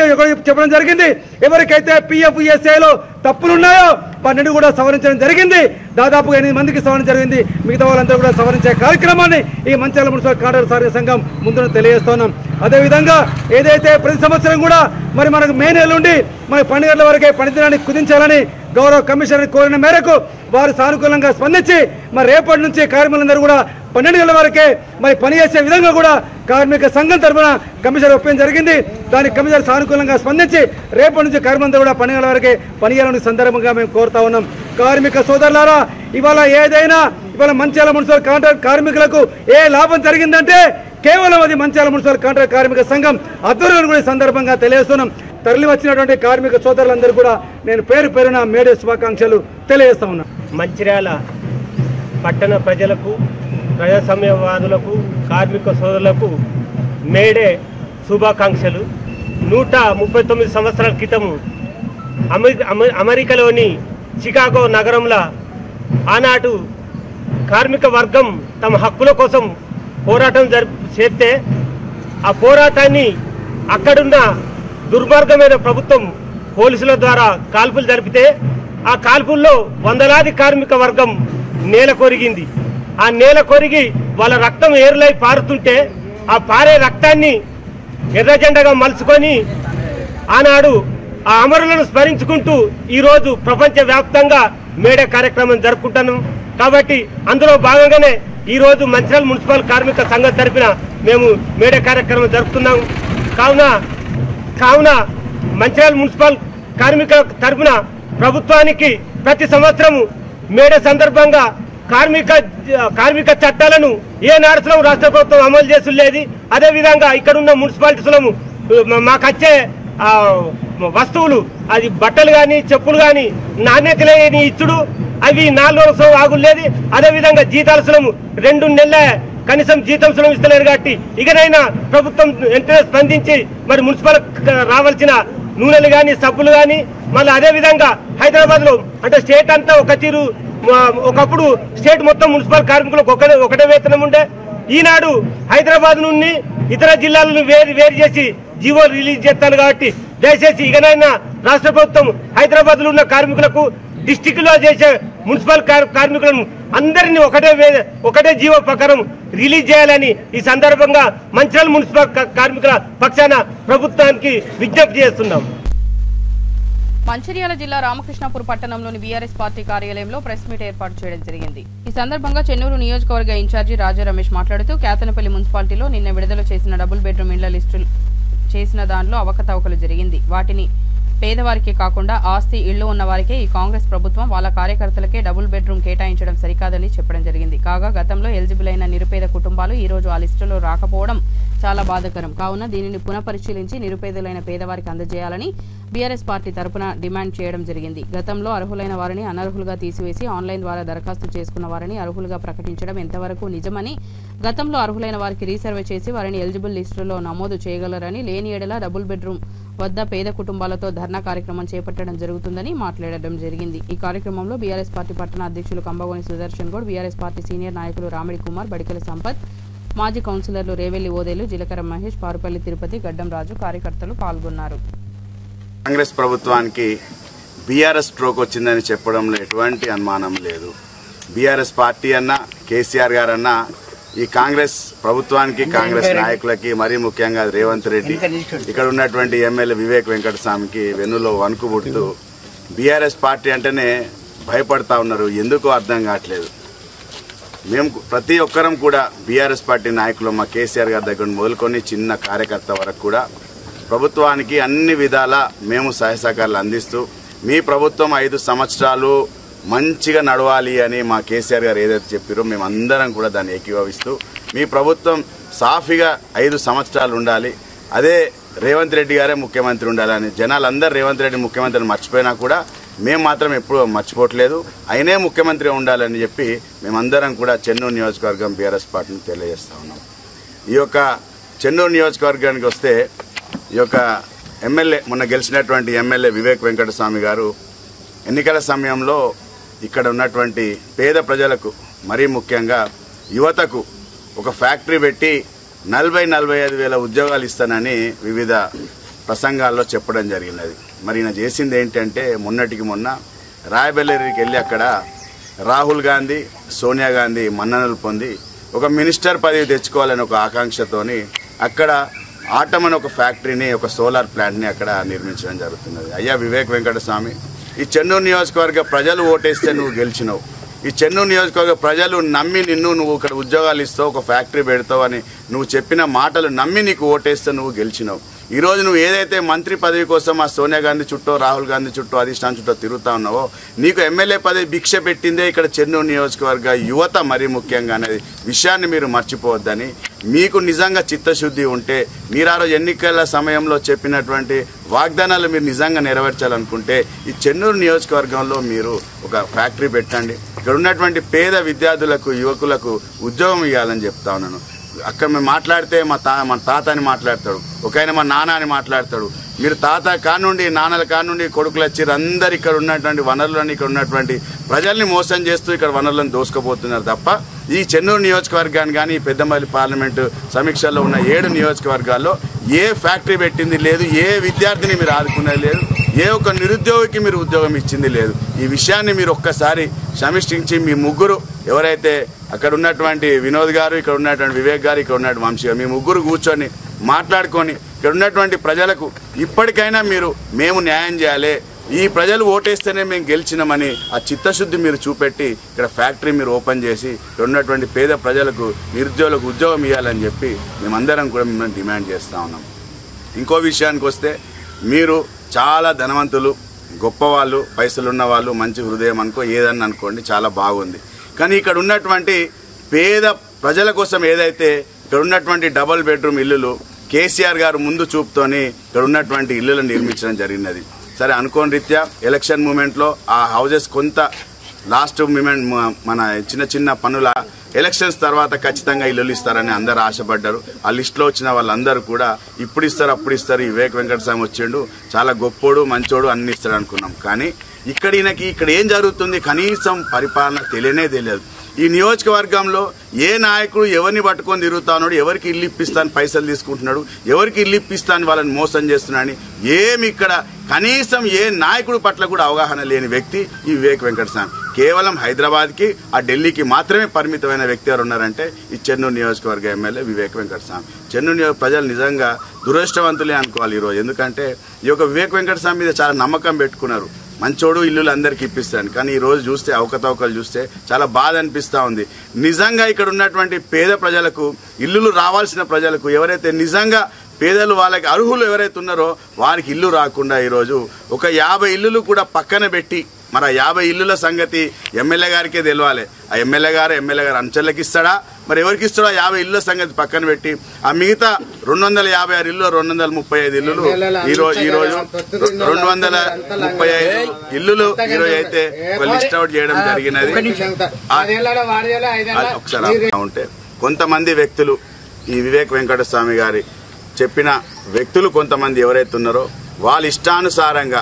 చెప్పడం జరిగింది, ఎవరికైతే PFESAలో తప్పులున్నాయో 12 కూడా సవరించడం జరిగింది. దాదాపుగా 8 మందికి సవరణ జరిగింది. మిగతా వాళ్ళందరూ కూడా సవరించే కార్యక్రమాన్ని ఈ మంచిర్యాల మున్సిపల్ కాంట్రాక్ట్ కార్మిక సంఘం ముందు తెలియజేస్తున్నాం. అదేవిధంగా ఏదైతే ప్రతి సంవత్సరం కూడా మరి మనకు మే నెల నుండి మన 12 గంటల వరకే పని దినాన్ని కుదించాలని గౌరవ కమిషనర్ కోరిన మేరకు వారు సానుకూలంగా స్పందించి మరి రేపటి నుంచి కార్మికులందరూ కూడా 12 గంటల వరకే మరి పనిచేసే విధంగా కూడా కార్మిక సంఘం తరఫున కమిషనర్ ఒప్పించడం జరిగింది. దానికి కమిషనర్ సానుకూలంగా స్పందించి రేపటి నుంచి కార్మికులందరూ కూడా 12 గంటల వరకే పనిచేయాలని సందర్భంగా మేము కోరుతా ఉన్నాం. కార్మిక సోదరులారా, ఇవాళ ఏదైనా ఇవాళ మంచిర్యాల మున్సిపల్ కాంట్రాక్ట్ కార్మికులకు ఏ లాభం జరిగిందంటే కేవలం అది మంచిర్యాల మున్సిపల్ కాంట్రాక్ట్ కార్మిక సంఘం ఆధ్వర్యంలో కూడా సందర్భంగా తెలియజేస్తున్నాం. తరలి వచ్చినటువంటి కార్మిక సోదరులందరూ కూడా నేను పేరు పేరున మేడే శుభాకాంక్షలు తెలియజేస్తా ఉన్నాను. మంచిర్యాల పట్టణ ప్రజలకు, ప్రజాస్వామ్యవాదులకు, కార్మిక సోదరులకు మేడే శుభాకాంక్షలు. 139 సంవత్సరాల క్రితం అమెరికాలోని చికాగో నగరంలో ఆనాడు కార్మిక వర్గం తమ హక్కుల కోసం పోరాటం చేస్తే ఆ పోరాటాన్ని అక్కడున్న దుర్మార్గమైన ప్రభుత్వం పోలీసుల ద్వారా కాల్పులు జరిపితే ఆ కాల్పుల్లో వందలాది కార్మిక వర్గం నేల కొరిగింది. ఆ నేల కొరిగి వాళ్ళ రక్తం ఏరులై పారుతుంటే ఆ పారే రక్తాన్ని ఎర్ర జెండగా మలుచుకొని ఆనాడు ఆ అమరులను స్మరించుకుంటూ ఈరోజు ప్రపంచవ్యాప్తంగా మేడే కార్యక్రమం జరుపుకుంటున్నాం. కాబట్టి అందులో భాగంగానే ఈరోజు మంచిర్యాల మున్సిపల్ కార్మిక సంఘం తరఫున మేము మేడే కార్యక్రమం జరుపుతున్నాం. కావున మంచిర్యాల మున్సిపల్ కార్మిక తరఫున ప్రభుత్వానికి ప్రతి సంవత్సరము మేడే సందర్భంగా కార్మిక చట్టాలను ఏ నాడులో రాష్ట్ర ప్రభుత్వం అమలు చేస్తులేదు. అదేవిధంగా ఇక్కడున్న మున్సిపాలిటీస్లో మాకచ్చే వస్తువులు, అది బట్టలు కానీ చెప్పులు కానీ నాణ్యత లేని ఇచ్చుడు, అవి 4 రోజులు ఆగులేదు. అదేవిధంగా జీతాల సులము 2 నెలల కనీసం జీతం సులభం ఇస్తలేరు. కాబట్టి ఇకనైనా ప్రభుత్వం వెంటనే స్పందించి మరి మున్సిపల్ రావాల్సిన నూనెలు కానీ సబ్బులు కానీ మళ్ళీ అదేవిధంగా హైదరాబాద్లో అంటే స్టేట్ అంతా ఒక తీరు, ఒకప్పుడు స్టేట్ మొత్తం మున్సిపల్ కార్మికులకు ఒకటే వేతనం ఉండే. ఈనాడు హైదరాబాద్ నుండి ఇతర జిల్లాలను వేరు చేసి జీవోలు రిలీజ్ చేస్తాను. కాబట్టి దయచేసి ఇకనైనా రాష్ట్ర ప్రభుత్వం హైదరాబాద్ లో ఉన్న కార్మికులకు, డిస్టిక్ లో చేసే మున్సిపల్ కార్మికులను అందరినీ ఒకటే జీవో ప్రకారం రిలీజ్ చేయాలని ఈ సందర్భంగా మంచిర్యాల మున్సిపల్ కార్మికుల పక్షాన ప్రభుత్వానికి విజ్ఞప్తి చేస్తున్నాం. మంచిర్యాల జిల్లా రామకృష్ణాపూర్ పట్టణంలోని బీఆర్ఎస్ పార్టీ కార్యాలయంలో ప్రెస్ మీట్ ఏర్పాటు చేయడం జరిగింది. ఈ సందర్భంగా చెన్నూరు నియోజకవర్గ ఇన్ఛార్జి రాజా రమేష్ మాట్లాడుతూ కేతనపల్లి మున్సిపాలిటీలో నిన్న విడుదల చేసిన డబుల్ బెడ్రూమ్ ఇళ్ల లిస్టు చేసిన దానిలో అవకతవకలు జరిగింది. వాటిని పేదవారికే కాకుండా ఆస్తి ఇళ్లు ఉన్న వారికే ఈ కాంగ్రెస్ ప్రభుత్వం వాళ్ళ కార్యకర్తలకే డబుల్ బెడ్రూమ్ కేటాయించడం సరికాదని చెప్పడం జరిగింది. కాగా గతంలో ఎలిజిబుల్ అయిన నిరుపేద కుటుంబాలు ఈ రోజు ఆ లిస్టులో రాకపోవడం చాలా బాధాకరం. కావున దీనిని పునఃపరిశీలించి నిరుపేదలైన పేదవారికి అందజేయాలని బీఆర్ఎస్ పార్టీ తరపున డిమాండ్ చేయడం జరిగింది. గతంలో అర్హులైన వారిని అనర్హులుగా తీసివేసి ఆన్లైన్ ద్వారా దరఖాస్తు చేసుకున్న వారిని అర్హులుగా ప్రకటించడం ఎంతవరకు నిజమని, గతంలో అర్హులైన వారికి రీసర్వే చేసి వారిని ఎలిజిబుల్ లిస్టులో నమోదు చేయగలరని, లేని ఏడల డబుల్ బెడ్రూమ్ వద్ద పేద కుటుంబాలతో ధర్నా కార్యక్రమం చేపట్టడం జరుగుతుందని మాట్లాడడం జరిగింది. ఈ కార్యక్రమంలో బీఆర్ఎస్ పార్టీ పట్టణ అధ్యక్షులు Kambagoni Sudarshan Goud, BRS party senior నాయకులు రామిడి కుమార్, బడికల సంపత్, మాజీ కౌన్సిలర్లు రేవెల్లి ఓదేలు, జిలకర మహేష్, పారుపల్లి తిరుపతి, గడ్డం రాజు కార్యకర్తలు పాల్గొన్నారు. కాంగ్రెస్ ప్రభుత్వానికి బీఆర్ఎస్ స్ట్రోక్ వచ్చిందని చెప్పడంలో ఎటువంటి అనుమానం లేదు. బీఆర్ఎస్ పార్టీ అన్నా, కేసీఆర్ గారన్నా ఈ కాంగ్రెస్ ప్రభుత్వానికి, కాంగ్రెస్ నాయకులకి, మరీ ముఖ్యంగా రేవంత్ రెడ్డి, ఇక్కడ ఉన్నటువంటి ఎమ్మెల్యే వివేక్ వెంకటస్వామికి వెన్నులో వణుకు పుడుతూ బీఆర్ఎస్ పార్టీ అంటేనే భయపడతా ఉన్నారు. ఎందుకో అర్థం కావట్లేదు. మేము ప్రతి ఒక్కరం కూడా బీఆర్ఎస్ పార్టీ నాయకులు, మా కేసీఆర్ గారి దగ్గర మొదలుకొని చిన్న కార్యకర్త వరకు కూడా ప్రభుత్వానికి అన్ని విధాలా మేము సహాయ సహకారాలు అందిస్తూ, మీ ప్రభుత్వం 5 సంవత్సరాలు మంచిగా నడవాలి అని మా కేసీఆర్ గారు ఏదైతే చెప్పారో మేమందరం కూడా దాన్ని ఏకీభవిస్తూ మీ ప్రభుత్వం సాఫీగా 5 సంవత్సరాలు ఉండాలి, అదే రేవంత్ రెడ్డి గారే ముఖ్యమంత్రి ఉండాలని జనాలందరూ రేవంత్ రెడ్డి ముఖ్యమంత్రిని మర్చిపోయినా కూడా మేము మాత్రం ఎప్పుడూ మర్చిపోవట్లేదు, ఆయనే ముఖ్యమంత్రి ఉండాలని చెప్పి మేమందరం కూడా చెన్నూరు నియోజకవర్గం బీఆర్ఎస్ పార్టీని తెలియజేస్తా ఉన్నాం. ఈ యొక్క చెన్నూరు నియోజకవర్గానికి వస్తే ఈ యొక్క ఎమ్మెల్యే మొన్న గెలిచినటువంటి ఎమ్మెల్యే వివేక్ వెంకటస్వామి గారు ఎన్నికల సమయంలో ఇక్కడ ఉన్నటువంటి పేద ప్రజలకు మరీ ముఖ్యంగా యువతకు ఒక ఫ్యాక్టరీ పెట్టి 40-45 వేల ఉద్యోగాలు ఇస్తానని వివిధ ప్రసంగాల్లో చెప్పడం జరిగినది. మరి ఈయన చేసింది ఏంటంటే మొన్నటికి మొన్న రాయబెల్లేరికి వెళ్ళి అక్కడ రాహుల్ గాంధీ, సోనియా గాంధీ మన్ననలు పొంది ఒక మినిస్టర్ పదవి తెచ్చుకోవాలని ఒక ఆకాంక్షతోని అక్కడ ఆటం అని ఒక ఫ్యాక్టరీని, ఒక సోలార్ ప్లాంట్ని అక్కడ నిర్మించడం జరుగుతున్నది. అయ్యా వివేక్ వెంకటస్వామి, ఈ చెన్నూరు నియోజకవర్గ ప్రజలు ఓటేస్తే నువ్వు గెలిచినావు. ఈ చెన్నూరు నియోజకవర్గ ప్రజలు నమ్మి నువ్వు ఇక్కడ ఉద్యోగాలు ఇస్తావు, ఒక ఫ్యాక్టరీ పెడతావు అని నువ్వు చెప్పిన మాటలు నమ్మి నీకు ఓటేస్తే నువ్వు గెలిచినావు. ఈరోజు నువ్వు ఏదైతే మంత్రి పదవి కోసం ఆ సోనియా గాంధీ చుట్టూ, రాహుల్ గాంధీ చుట్టూ, అధిష్టానం చుట్టూ తిరుగుతా ఉన్నావో నీకు ఎమ్మెల్యే పదవి భిక్ష పెట్టిందే ఇక్కడ చెన్నూరు నియోజకవర్గ యువత మరీ ముఖ్యంగా అనేది విషయాన్ని మీరు మర్చిపోవద్దని, మీకు నిజంగా చిత్తశుద్ధి ఉంటే మీరు ఆ రోజు ఎన్నికల సమయంలో చెప్పినటువంటి వాగ్దానాలు మీరు నిజంగా నెరవేర్చాలనుకుంటే ఈ చెన్నూరు నియోజకవర్గంలో మీరు ఒక ఫ్యాక్టరీ పెట్టండి, ఇక్కడ ఉన్నటువంటి పేద విద్యార్థులకు, యువకులకు ఉద్యోగం ఇవ్వాలని చెప్తా ఉన్నాను. అక్కడ మేము మాట్లాడితే మా తాత అని మాట్లాడతాడు, ఒక ఆయన మా నాన్న అని మాట్లాడతాడు. మీరు తాత కానుండి, నాన్నల కానుండి కొడుకులు వచ్చారు, అందరు ఇక్కడ ఉన్నటువంటి వనరులను, ఇక్కడ ఉన్నటువంటి ప్రజల్ని మోసం చేస్తూ ఇక్కడ వనరులను దోసుకుపోతున్నారు తప్ప ఈ చెన్నూరు నియోజకవర్గాన్ని కానీ పెద్దమల్లి పార్లమెంటు సమీక్షల్లో ఉన్న 7 నియోజకవర్గాల్లో ఏ ఫ్యాక్టరీ పెట్టింది లేదు, ఏ విద్యార్థిని మీరు ఆదుకునేది లేదు, ఏ ఒక్క నిరుద్యోగికి మీరు ఉద్యోగం ఇచ్చింది లేదు. ఈ విషయాన్ని మీరు ఒక్కసారి సమీక్షించి మీ ముగ్గురు ఎవరైతే అక్కడ ఉన్నటువంటి వినోద్ గారు, ఇక్కడ ఉన్నటువంటి వివేక్ గారు, ఇక్కడ ఉన్నటువంటి వంశీ గారు, మీ ముగ్గురు కూర్చొని మాట్లాడుకొని ఇక్కడ ఉన్నటువంటి ప్రజలకు ఇప్పటికైనా మేము న్యాయం చేయాలి, ఈ ప్రజలు ఓటేస్తేనే మేము గెలిచినామని ఆ చిత్తశుద్ధి మీరు చూపెట్టి ఇక్కడ ఫ్యాక్టరీ మీరు ఓపెన్ చేసి ఇక్కడ ఉన్నటువంటి పేద ప్రజలకు, నిరుద్యోగులకు ఉద్యోగం ఇవ్వాలని చెప్పి మేమందరం కూడా మిమ్మల్ని డిమాండ్ చేస్తూ ఉన్నాం. ఇంకో విషయానికి వస్తే మీరు చాలా ధనవంతులు, గొప్పవాళ్ళు, పైసలున్న వాళ్ళు, మంచి హృదయం అనుకో, ఏదన్నా అనుకోండి, చాలా బాగుంది. కానీ ఇక్కడ ఉన్నటువంటి పేద ప్రజల కోసం ఏదైతే ఇక్కడ ఉన్నటువంటి డబుల్ బెడ్రూమ్ ఇల్లులు కేసీఆర్ గారు ముందు చూపుతోని ఇక్కడ ఉన్నటువంటి ఇల్లులను నిర్మించడం జరిగినది. సరే అనుకోని రీత్యా ఎలక్షన్ మూమెంట్లో ఆ హౌజెస్ కొంత లాస్ట్ మూమెంట్ మన చిన్న పనుల ఎలక్షన్స్ తర్వాత ఖచ్చితంగా ఇల్లులు ఇస్తారని అందరూ ఆశపడ్డారు. ఆ లిస్టులో వచ్చిన వాళ్ళందరూ కూడా ఇప్పుడు ఇస్తారు, అప్పుడు ఇస్తారు, వివేక్ వెంకటస్వామి వచ్చిండు, చాలా గొప్పోడు, మంచోడు, అన్ని ఇస్తాడు అనుకున్నాం. కానీ ఇక్కడ ఏం జరుగుతుంది కనీసం పరిపాలన తెలియదు. ఈ నియోజకవర్గంలో ఏ నాయకుడు ఎవరిని పట్టుకొని తిరుగుతున్నాడు, ఎవరికి ఇల్లు ఇప్పిస్తాను పైసలు తీసుకుంటున్నాడు, ఎవరికి ఇల్లు ఇప్పిస్తాను వాళ్ళని మోసం చేస్తున్నాడని ఏమి ఇక్కడ కనీసం ఏ నాయకుడు పట్ల కూడా అవగాహన లేని వ్యక్తి ఈ వివేక్ వెంకటస్వామి. కేవలం హైదరాబాద్కి, ఆ ఢిల్లీకి మాత్రమే పరిమితమైన వ్యక్తి ఎవరు ఉన్నారంటే ఈ చెన్నూరు నియోజకవర్గ ఎమ్మెల్యే వివేక్ వెంకటస్వామి. చెన్నూరు ప్రజలు నిజంగా దురదృష్టవంతులే అనుకోవాలి ఈరోజు. ఎందుకంటే ఈ యొక్క వివేక్ వెంకటస్వామి మీద చాలా నమ్మకం పెట్టుకున్నారు, మంచోడు, ఇల్లులు అందరికి ఇప్పిస్తాను. కానీ ఈ రోజు చూస్తే అవకతవకలు చూస్తే చాలా బాధ అనిపిస్తూ ఉంది. నిజంగా ఇక్కడ ఉన్నటువంటి పేద ప్రజలకు, ఇల్లులు రావాల్సిన ప్రజలకు, ఎవరైతే నిజంగా పేదలు, వాళ్ళకి అర్హులు ఎవరైతే ఉన్నారో వారికి ఇల్లు రాకుండా ఈరోజు ఒక 50 ఇల్లులు కూడా పక్కన పెట్టి, మరి ఆ 50 ఇల్లుల సంగతి ఎమ్మెల్యే గారికే తెలియాలి. ఆ ఎమ్మెల్యే గారు అంచెలకి ఇస్తాడా, మరి ఎవరికి ఇస్తాడో 50 ఇల్లుల సంగతి పక్కన పెట్టి ఆ మిగతా 256 ఇల్లు, 235 ఇల్లులు ఈరోజు 235 ఇల్లులు ఈరోజు అయితే లిస్ట్ అవుట్ చేయడం జరిగినది. ఒకసారి ఉంటే కొంతమంది వ్యక్తులు, ఈ వివేక్ వెంకటస్వామి గారి చెప్పిన వ్యక్తులు కొంతమంది ఎవరైతే ఉన్నారో వాళ్ళ ఇష్టానుసారంగా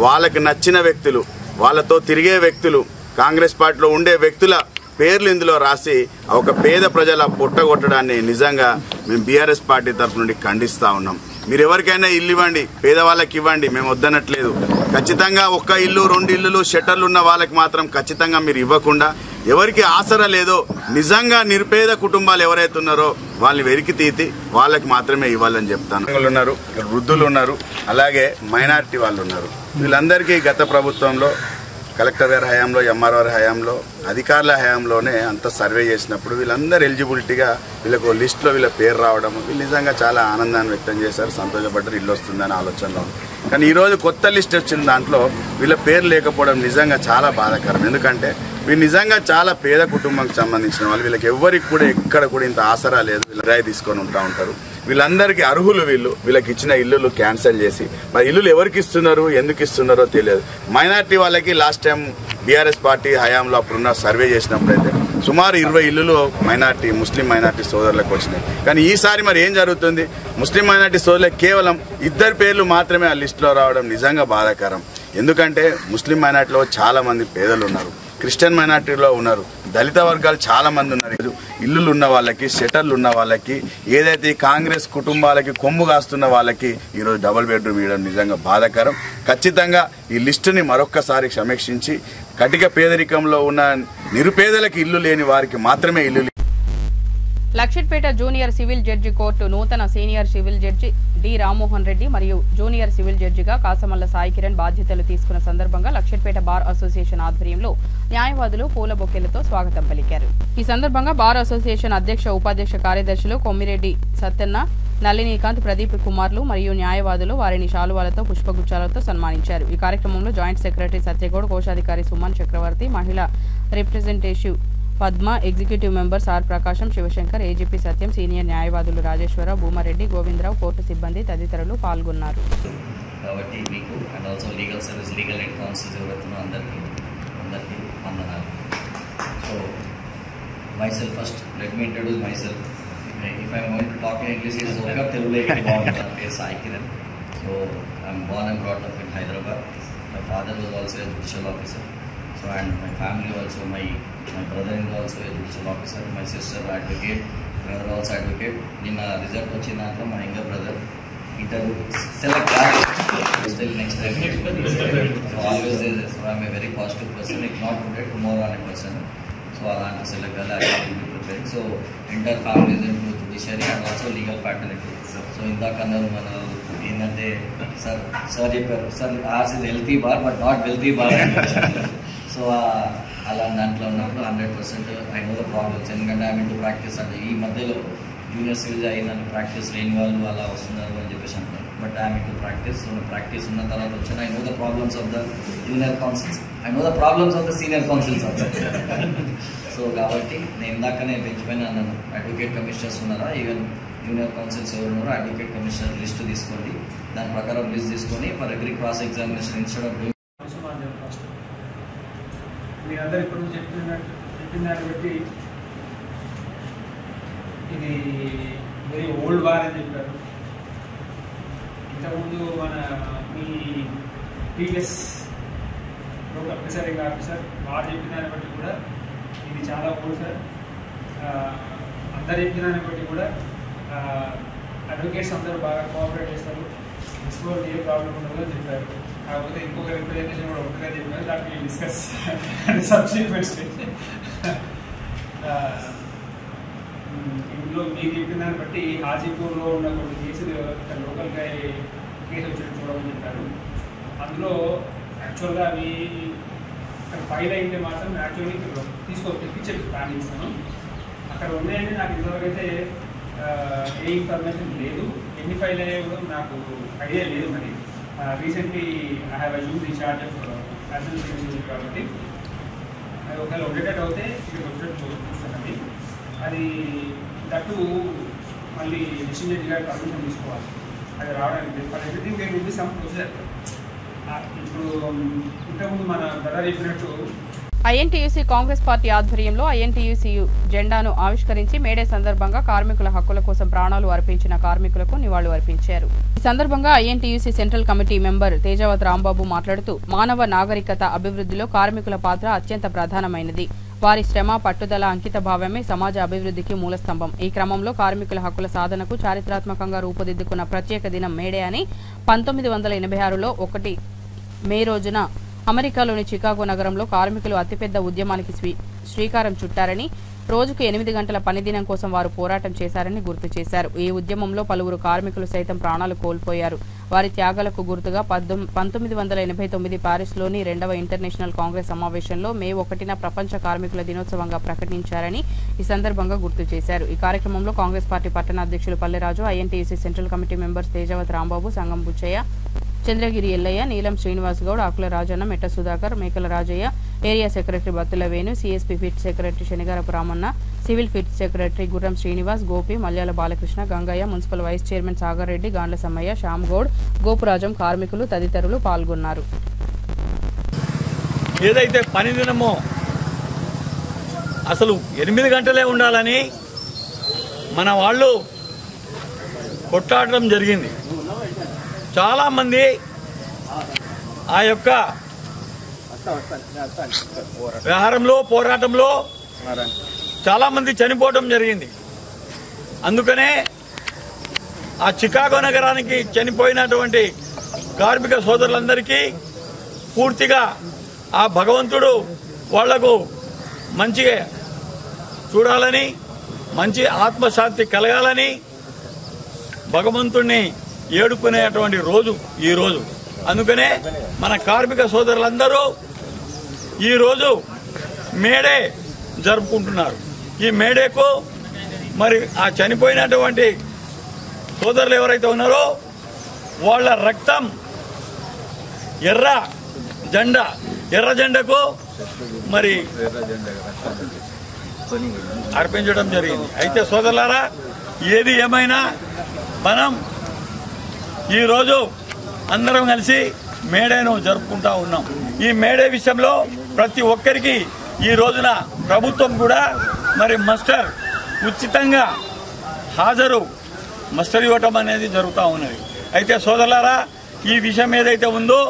వాళ్ళకి నచ్చిన వ్యక్తులు, వాళ్ళతో తిరిగే వ్యక్తులు, కాంగ్రెస్ పార్టీలో ఉండే వ్యక్తుల పేర్లు ఇందులో రాసి ఒక పేద ప్రజల పొట్టగొట్టడాన్ని నిజంగా మేము బీఆర్ఎస్ పార్టీ తరఫు నుండి ఖండిస్తూ ఉన్నాం. మీరు ఎవరికైనా ఇల్లు ఇవ్వండి, పేదవాళ్ళకి ఇవ్వండి, మేము వద్దనట్లేదు. ఖచ్చితంగా 1 ఇల్లు 2 ఇల్లులు షట్టర్లు ఉన్న వాళ్ళకి మాత్రం ఖచ్చితంగా మీరు ఇవ్వకుండా, ఎవరికి ఆసరా లేదో నిజంగా నిరుపేద కుటుంబాలు ఎవరైతే ఉన్నారో వాళ్ళని వెలికి తీసి వాళ్ళకి మాత్రమే ఇవ్వాలని చెప్తాను. ఉన్నారు, వృద్ధులు ఉన్నారు, అలాగే మైనారిటీ వాళ్ళు ఉన్నారు. వీళ్ళందరికీ గత ప్రభుత్వంలో కలెక్టర్ గారి హయాంలో, ఎంఆర్ఓ గారి హయాంలో, అధికారుల హయాంలోనే అంత సర్వే చేసినప్పుడు వీళ్ళందరూ ఎలిజిబిలిటీగా వీళ్ళకు లిస్టులో వీళ్ళ పేరు రావడం, వీళ్ళు నిజంగా చాలా ఆనందాన్ని వ్యక్తం చేశారు, సంతోషపడ్డారు, ఇల్లు వస్తుందని ఆలోచనలో. కానీ ఈరోజు కొత్త లిస్ట్ వచ్చిన దాంట్లో వీళ్ళ పేరు లేకపోవడం నిజంగా చాలా బాధాకరం. ఎందుకంటే వీళ్ళు నిజంగా చాలా పేద కుటుంబానికి సంబంధించిన వాళ్ళు. వీళ్ళకి ఎవరికి కూడా ఎక్కడ కూడా ఇంత ఆసరా లేదు. వీళ్ళు రాయి తీసుకొని ఉంటారు. వీళ్ళందరికీ అర్హులు. వీళ్ళకి ఇచ్చిన ఇల్లులు క్యాన్సిల్ చేసి మరి ఇల్లులు ఎవరికి ఇస్తున్నారు, ఎందుకు ఇస్తున్నారో తెలియదు. మైనార్టీ వాళ్ళకి లాస్ట్ టైం బీఆర్ఎస్ పార్టీ హయాంలో అప్పుడున్న సర్వే చేసినప్పుడైతే సుమారు 20 ఇల్లులు ముస్లిం మైనార్టీ సోదరులకు వచ్చినాయి. కానీ ఈసారి మరి ఏం జరుగుతుంది? ముస్లిం మైనార్టీ సోదరులకు కేవలం 2 పేర్లు మాత్రమే ఆ లిస్టులో రావడం నిజంగా బాధాకరం. ఎందుకంటే ముస్లిం మైనార్టీలో చాలా మంది పేదలు ఉన్నారు, క్రిస్టియన్ మైనార్టీలో ఉన్నారు, దళిత వర్గాలు చాలా మంది ఉన్నారు. ఇల్లులు ఉన్న వాళ్ళకి, షెటర్లు ఉన్న వాళ్ళకి, ఏదైతే కాంగ్రెస్ కుటుంబాలకి కొమ్ము కాస్తున్న వాళ్ళకి ఈరోజు డబుల్ బెడ్రూమ్ ఇవ్వడం నిజంగా బాధాకరం. ఖచ్చితంగా ఈ లిస్టుని మరొక్కసారి సమీక్షించి కటిక పేదరికంలో ఉన్న నిరుపేదలకు ఇల్లు లేని వారికి మాత్రమే ఇల్లు. Luxettipet junior civil judge court నూతన senior civil judge D Rammohan Reddy మరియు జూనియర్ సివిల్ జడ్జిగా కాసమల్ల సాయి కిరణ్ బాధ్యతలు తీసుకున్న సందర్భంగా లక్షిట్పేట బార్ అసోసియేషన్ ఆధ్వర్యంలో న్యాయవాదులు పూల బొకేలతో స్వాగతం పలికారు. ఈ సందర్భంగా బార్ అసోసియేషన్ అధ్యక్ష ఉపాధ్యక్ష కార్యదర్శులు కొమ్మిరెడ్డి సత్యన్న, నళినీకాంత్, ప్రదీప్ కుమార్లు మరియు న్యాయవాదులు వారిని శాలువాలతో, పుష్పగుచ్చాలతో సన్మానించారు. ఈ కార్యక్రమంలో జాయింట్ సెక్రటరీ సత్యగౌడ్, కోశాధికారి సుమన్ చక్రవర్తి, మహిళా representative Padma, executive members R Prakasam, Sivashankar, AGP Satyam, senior న్యాయవాదులు రాజేశ్వరరావు, భూమారెడ్డి, గోవిందరావు, కోర్టు సిబ్బంది తదితరులు పాల్గొన్నారు. కాబట్టి మీకు and also legal service, legal aid councils ఎవరైతున్నా అందరికీ వందనాలు. So myself first, let me introduce myself. If I'm going to talk in English, it's okay. Telugu is Sai Kiran. So I'm born and brought up in Hyderabad. My father was also a judicial officer. So and my family also, my brother-in-law also a judicial officer. My sister advocate, brother also advocate. Nina result vachinanka my younger brother interview select still next time. So always there. So I'm a very positive person. If not today, tomorrow I'm a person. So అలాంటి select అయ్యాలి. I will be preparing. So entire family is into judiciary and also legal fraternity. So ఇందాక అన్నారు మన ఏంటంటే sir చెప్పారు, sir ours is healthy bar but not wealthy bar. So అలా దాంట్లో ఉన్నప్పుడు 100% I know the problems. ఎందుకంటే I mean to practice అంటే ఈ మధ్యలో జూనియర్ సివిల్ అయిన ప్రాక్టీస్ లేని వాళ్ళు అలా వస్తున్నారు అని చెప్పేసి అంటారు. But I mean to practice. So practice ఉన్న తర్వాత వచ్చిన I know the problems of the junior councils, I know the problems of the senior councils of. So కాబట్టి నేను ఇందాకనే బెంచ్ పైన అన్నాను, అడ్వకేట్ కమిషనర్స్ ఉన్నారా, ఈవెన్ జూనియర్ కౌన్సిల్స్ ఎవరు ఉన్నారో అడ్వకేట్ కమిషనర్ లిస్ట్ తీసుకోండి. దాని ప్రకారం లిస్ట్ తీసుకొని for every cross examination instead of doing. మీరందరూ ఇప్పుడు చెప్పిన దాన్ని బట్టి ఇది వెరీ ఓల్డ్ బార్ అని చెప్పారు. ఇంతకుముందు మన మీ ప్రీవియస్ లోకల్ ప్రిసైడింగ్ ఆఫీసర్ వారు చెప్పిన దాన్ని బట్టి కూడా ఇది చాలా ఓల్డ్ సార్. అందరు చెప్పిన దాన్ని బట్టి కూడా అడ్వకేట్స్ అందరూ బాగా కోఆపరేట్ చేస్తారు, ఎక్స్ప్లోర్ ఏ ప్రాబ్లం ఉండదు అని చెప్పారు. కాకపోతే ఇంకొక రిప్రజెంటేషన్ కూడా ఒకటిగా చెప్పారు, దాన్ని డిస్కస్ సబ్సిక్వెంట్ స్టేజ్. ఇందులో మీరు చెప్పిన దాన్ని బట్టి హాజీపూర్లో ఉన్న కొన్ని కేసులు లోకల్గా కేసు వచ్చి చూడమని చెప్పారు. అందులో యాక్చువల్గా అవి ఫైల్ అయితే మాత్రం యాక్చువల్లీ తెప్పించే ప్లాన్ ఇస్తాను. అక్కడ ఉన్నాయని నాకు ఇంతవరకు అయితే ఏ ఇన్ఫర్మేషన్ లేదు. ఎన్ని ఫైల్ అయ్యాయో కూడా నాకు ఐడియా లేదు. మరి recently I have use the charge of administration కాబట్టి అది ఒకవేళ ఉండేటట్టు అయితే ఇక్కడ వచ్చేటట్టు చూపిస్తానండి. అది దట్టు మళ్ళీ డిస్ట్రిక్ట్ జడ్జి గారి పర్మిషన్ తీసుకోవాలి అది రావడానికి. For everything there will be some procedure. ఇప్పుడు ఇంతకుముందు మన బ్రదర్ చెప్పినట్టు ఐఎన్టీయూసీ కాంగ్రెస్ పార్టీ ఆధ్వర్యంలో ఐఎన్టీయూసీయు జెండాను ఆవిష్కరించి మేడే సందర్భంగా కార్మికుల హక్కుల కోసం ప్రాణాలు అర్పించిన కార్మికులకు నివాళులు అర్పించారు. ఈ సందర్భంగా INTUC central committee member Tejavath Rambabu మాట్లాడుతూ మానవ నాగరికత అభివృద్ధిలో కార్మికుల పాత్ర అత్యంత ప్రధానమైనది. వారి శ్రమ, పట్టుదల, అంకిత భావమే సమాజ అభివృద్ధికి మూలస్తంభం. ఈ క్రమంలో కార్మికుల హక్కుల సాధనకు చారిత్రాత్మకంగా రూపుదిద్దుకున్న ప్రత్యేక దినం మేడే అని 1986లో 1 మే రోజున అమెరికాలోని చికాగో నగరంలో కార్మికులు అతిపెద్ద ఉద్యమానికి శ్రీకారం చుట్టారని రోజుకు 8 గంటల పనిదినం కోసం వారు పోరాటం చేశారని గుర్తు చేశారు. ఈ ఉద్యమంలో పలువురు కార్మికులు సైతం ప్రాణాలు కోల్పోయారు. వారి త్యాగాలకు గుర్తుగా 1989 పారిస్లోని 2వ ఇంటర్నేషనల్ కాంగ్రెస్ సమావేశంలో మే 1న ప్రపంచ కార్మికుల దినోత్సవంగా ప్రకటించారని ఈ సందర్భంగా గుర్తు చేశారు. ఈ కార్యక్రమంలో కాంగ్రెస్ పార్టీ పట్టణ అధ్యక్షులు Palleraju, INTUC central committee members Tejavath Rambabu, Sangam Buchaiah, Chandragiri Ellaiah, Neelam Srinivas Goud, Akula Rajanna, Metta Sudhakar, Mekala Rajaiah, area secretary Battula Venu, CSP pit secretary Shanigarapu Ramanna, civil pit secretary Gurram Srinivas, Gopi, Malyala Balakrishna, Gangaiah, municipal vice chairman Sagar Reddy, Gandla Sammaiah, Shyam Goud, Gopurajam, కార్మికులు తదితరులు పాల్గొన్నారు. ఏదైతే పని దినమో అసలు 8 గంటలే ఉండాలని మన వాళ్ళు కొట్లాడడం జరిగింది. చాలామంది ఆ యొక్క వ్యవహారంలో పోరాటంలో చాలామంది చనిపోవడం జరిగింది. అందుకనే ఆ చికాగో నగరానికి చనిపోయినటువంటి కార్మిక సోదరులందరికీ పూర్తిగా ఆ భగవంతుడు వాళ్లకు మంచిగా చూడాలని, మంచి ఆత్మశాంతి కలగాలని భగవంతుణ్ణి ఏడుకునేటువంటి రోజు ఈ రోజు. అందుకనే మన కార్మిక సోదరులందరూ ఈరోజు మేడే జరుపుకుంటున్నారు. ఈ మేడేకు మరి ఆ చనిపోయినటువంటి సోదరులు ఎవరైతే ఉన్నారో వాళ్ళ రక్తం ఎర్ర జెండాకు మరి అర్పించడం జరిగింది. అయితే సోదరులారా, ఏది ఏమైనా మనం ఈరోజు అందరం కలిసి మేడేను జరుపుకుంటా ఉన్నాం. ఈ మేడే విషయంలో ప్రతి ఒక్కరికి ఈ రోజున ప్రభుత్వం కూడా మరి మస్టర్ ఉచితంగా హాజరు మస్టర్ ఇవ్వటం అనేది జరుగుతూ ఉన్నది. అయితే సోదరులారా, ఈ విషయం ఏదైతే ఉందో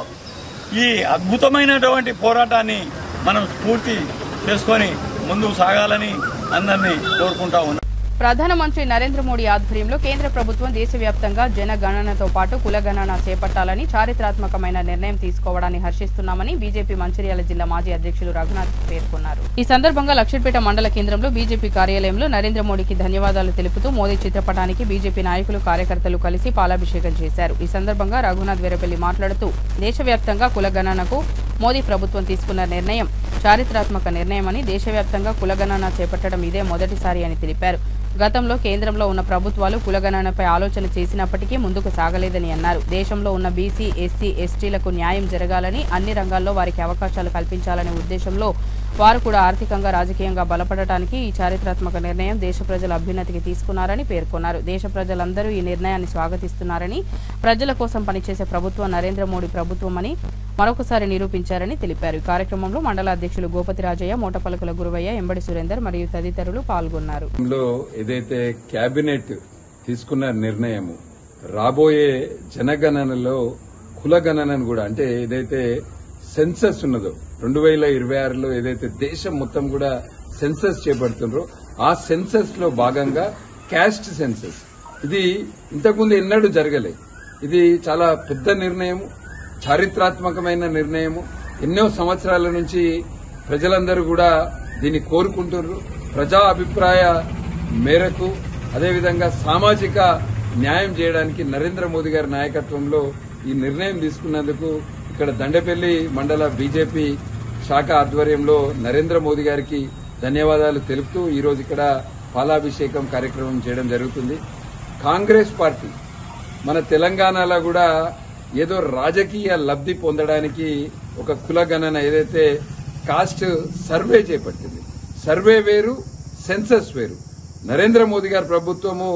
ఈ అద్భుతమైనటువంటి పోరాటాన్ని మనం పూర్తి చేసుకొని ముందుకు సాగాలని అందరినీ కోరుకుంటా ఉన్నాం. ప్రధానమంత్రి నరేంద్ర మోడీ ఆధ్వర్యంలో కేంద్ర ప్రభుత్వం దేశవ్యాప్తంగా జనగణనతో పాటు కులగణన చేపట్టాలని చారిత్రాత్మకమైన నిర్ణయం తీసుకోవడాన్ని హర్షిస్తున్నామని బీజేపీ మంచిర్యాల జిల్లా మాజీ అధ్యక్షులు రఘునాథ్ పేర్కొన్నారు. ఈ సందర్భంగా లక్షట్పేట మండల కేంద్రంలో బీజేపీ కార్యాలయంలో నరేంద్ర మోడీకి ధన్యవాదాలు తెలుపుతూ మోదీ చిత్రపటానికి బీజేపీ నాయకులు కార్యకర్తలు కలిసి పాలాభిషేకం చేశారు. ఈ సందర్భంగా రఘునాథ్ వీరపల్లి మాట్లాడుతూ దేశవ్యాప్తంగా కులగణనకు మోదీ ప్రభుత్వం తీసుకున్న నిర్ణయం చారిత్రాత్మక నిర్ణయమని, దేశవ్యాప్తంగా కులగణన చేపట్టడం ఇదే మొదటిసారి అని తెలిపారు. గతంలో కేంద్రంలో ఉన్న ప్రభుత్వాలు కులగణనపై ఆలోచన చేసినప్పటికీ ముందుకు సాగలేదని అన్నారు. దేశంలో ఉన్న బీసీ, ఎస్సీ, ఎస్టీలకు న్యాయం జరగాలని, అన్ని రంగాల్లో వారికి అవకాశాలు కల్పించాలనే ఉద్దేశంలో వారు కూడా ఆర్థికంగా, రాజకీయంగా బలపడటానికి ఈ చారిత్రాత్మక నిర్ణయం దేశ ప్రజల అభ్యున్నతికి తీసుకున్నారని పేర్కొన్నారు. దేశ ప్రజలందరూ ఈ నిర్ణయాన్ని స్వాగతిస్తున్నారని, ప్రజల కోసం పనిచేసే ప్రభుత్వం నరేంద్ర మోడీ ప్రభుత్వమని మరొకసారి నిరూపించారని తెలిపారు. ఈ కార్యక్రమంలో మండల అధ్యక్షులు గోపతి రాజయ్య, మోటపలకుల గురువయ్య, ఎంబడి సురేందర్ మరియు తదితరులు పాల్గొన్నారు. ఏదైతే కేబినెట్ తీసుకున్న నిర్ణయము రాబోయే జనగణనలో కులగణనను కూడా, అంటే ఏదైతే సెన్సస్ ఉన్నదో 2026లో ఏదైతే దేశం మొత్తం కూడా సెన్సస్ చేపడుతుండ్రో ఆ సెన్సస్ లో భాగంగా క్యాస్ట్ సెన్సస్, ఇది ఇంతకుముందు ఎన్నడూ జరగలేదు. ఇది చాలా పెద్ద నిర్ణయము, చారిత్రాత్మకమైన నిర్ణయము. ఎన్నో సంవత్సరాల నుంచి ప్రజలందరూ కూడా దీన్ని కోరుకుంటున్నారు. ప్రజా అభిప్రాయ మేరకు, అదేవిధంగా సామాజిక న్యాయం చేయడానికి నరేంద్ర మోదీ గారి నాయకత్వంలో ఈ నిర్ణయం తీసుకున్నందుకు ఇక్కడ దండపల్లి మండల బీజేపీ శాఖ ఆధ్వర్యంలో నరేంద్ర మోదీ గారికి ధన్యవాదాలు తెలుపుతూ ఈరోజు ఇక్కడ పాలాభిషేకం కార్యక్రమం చేయడం జరుగుతుంది. కాంగ్రెస్ పార్టీ మన తెలంగాణలో కూడా ఏదో రాజకీయ లబ్ధి పొందడానికి ఒక కులగణన ఏదైతే కాస్ట్ సర్వే చేపట్టింది, సర్వే వేరు, సెన్సస్ వేరు. నరేంద్ర మోదీ గారి ప్రభుత్వము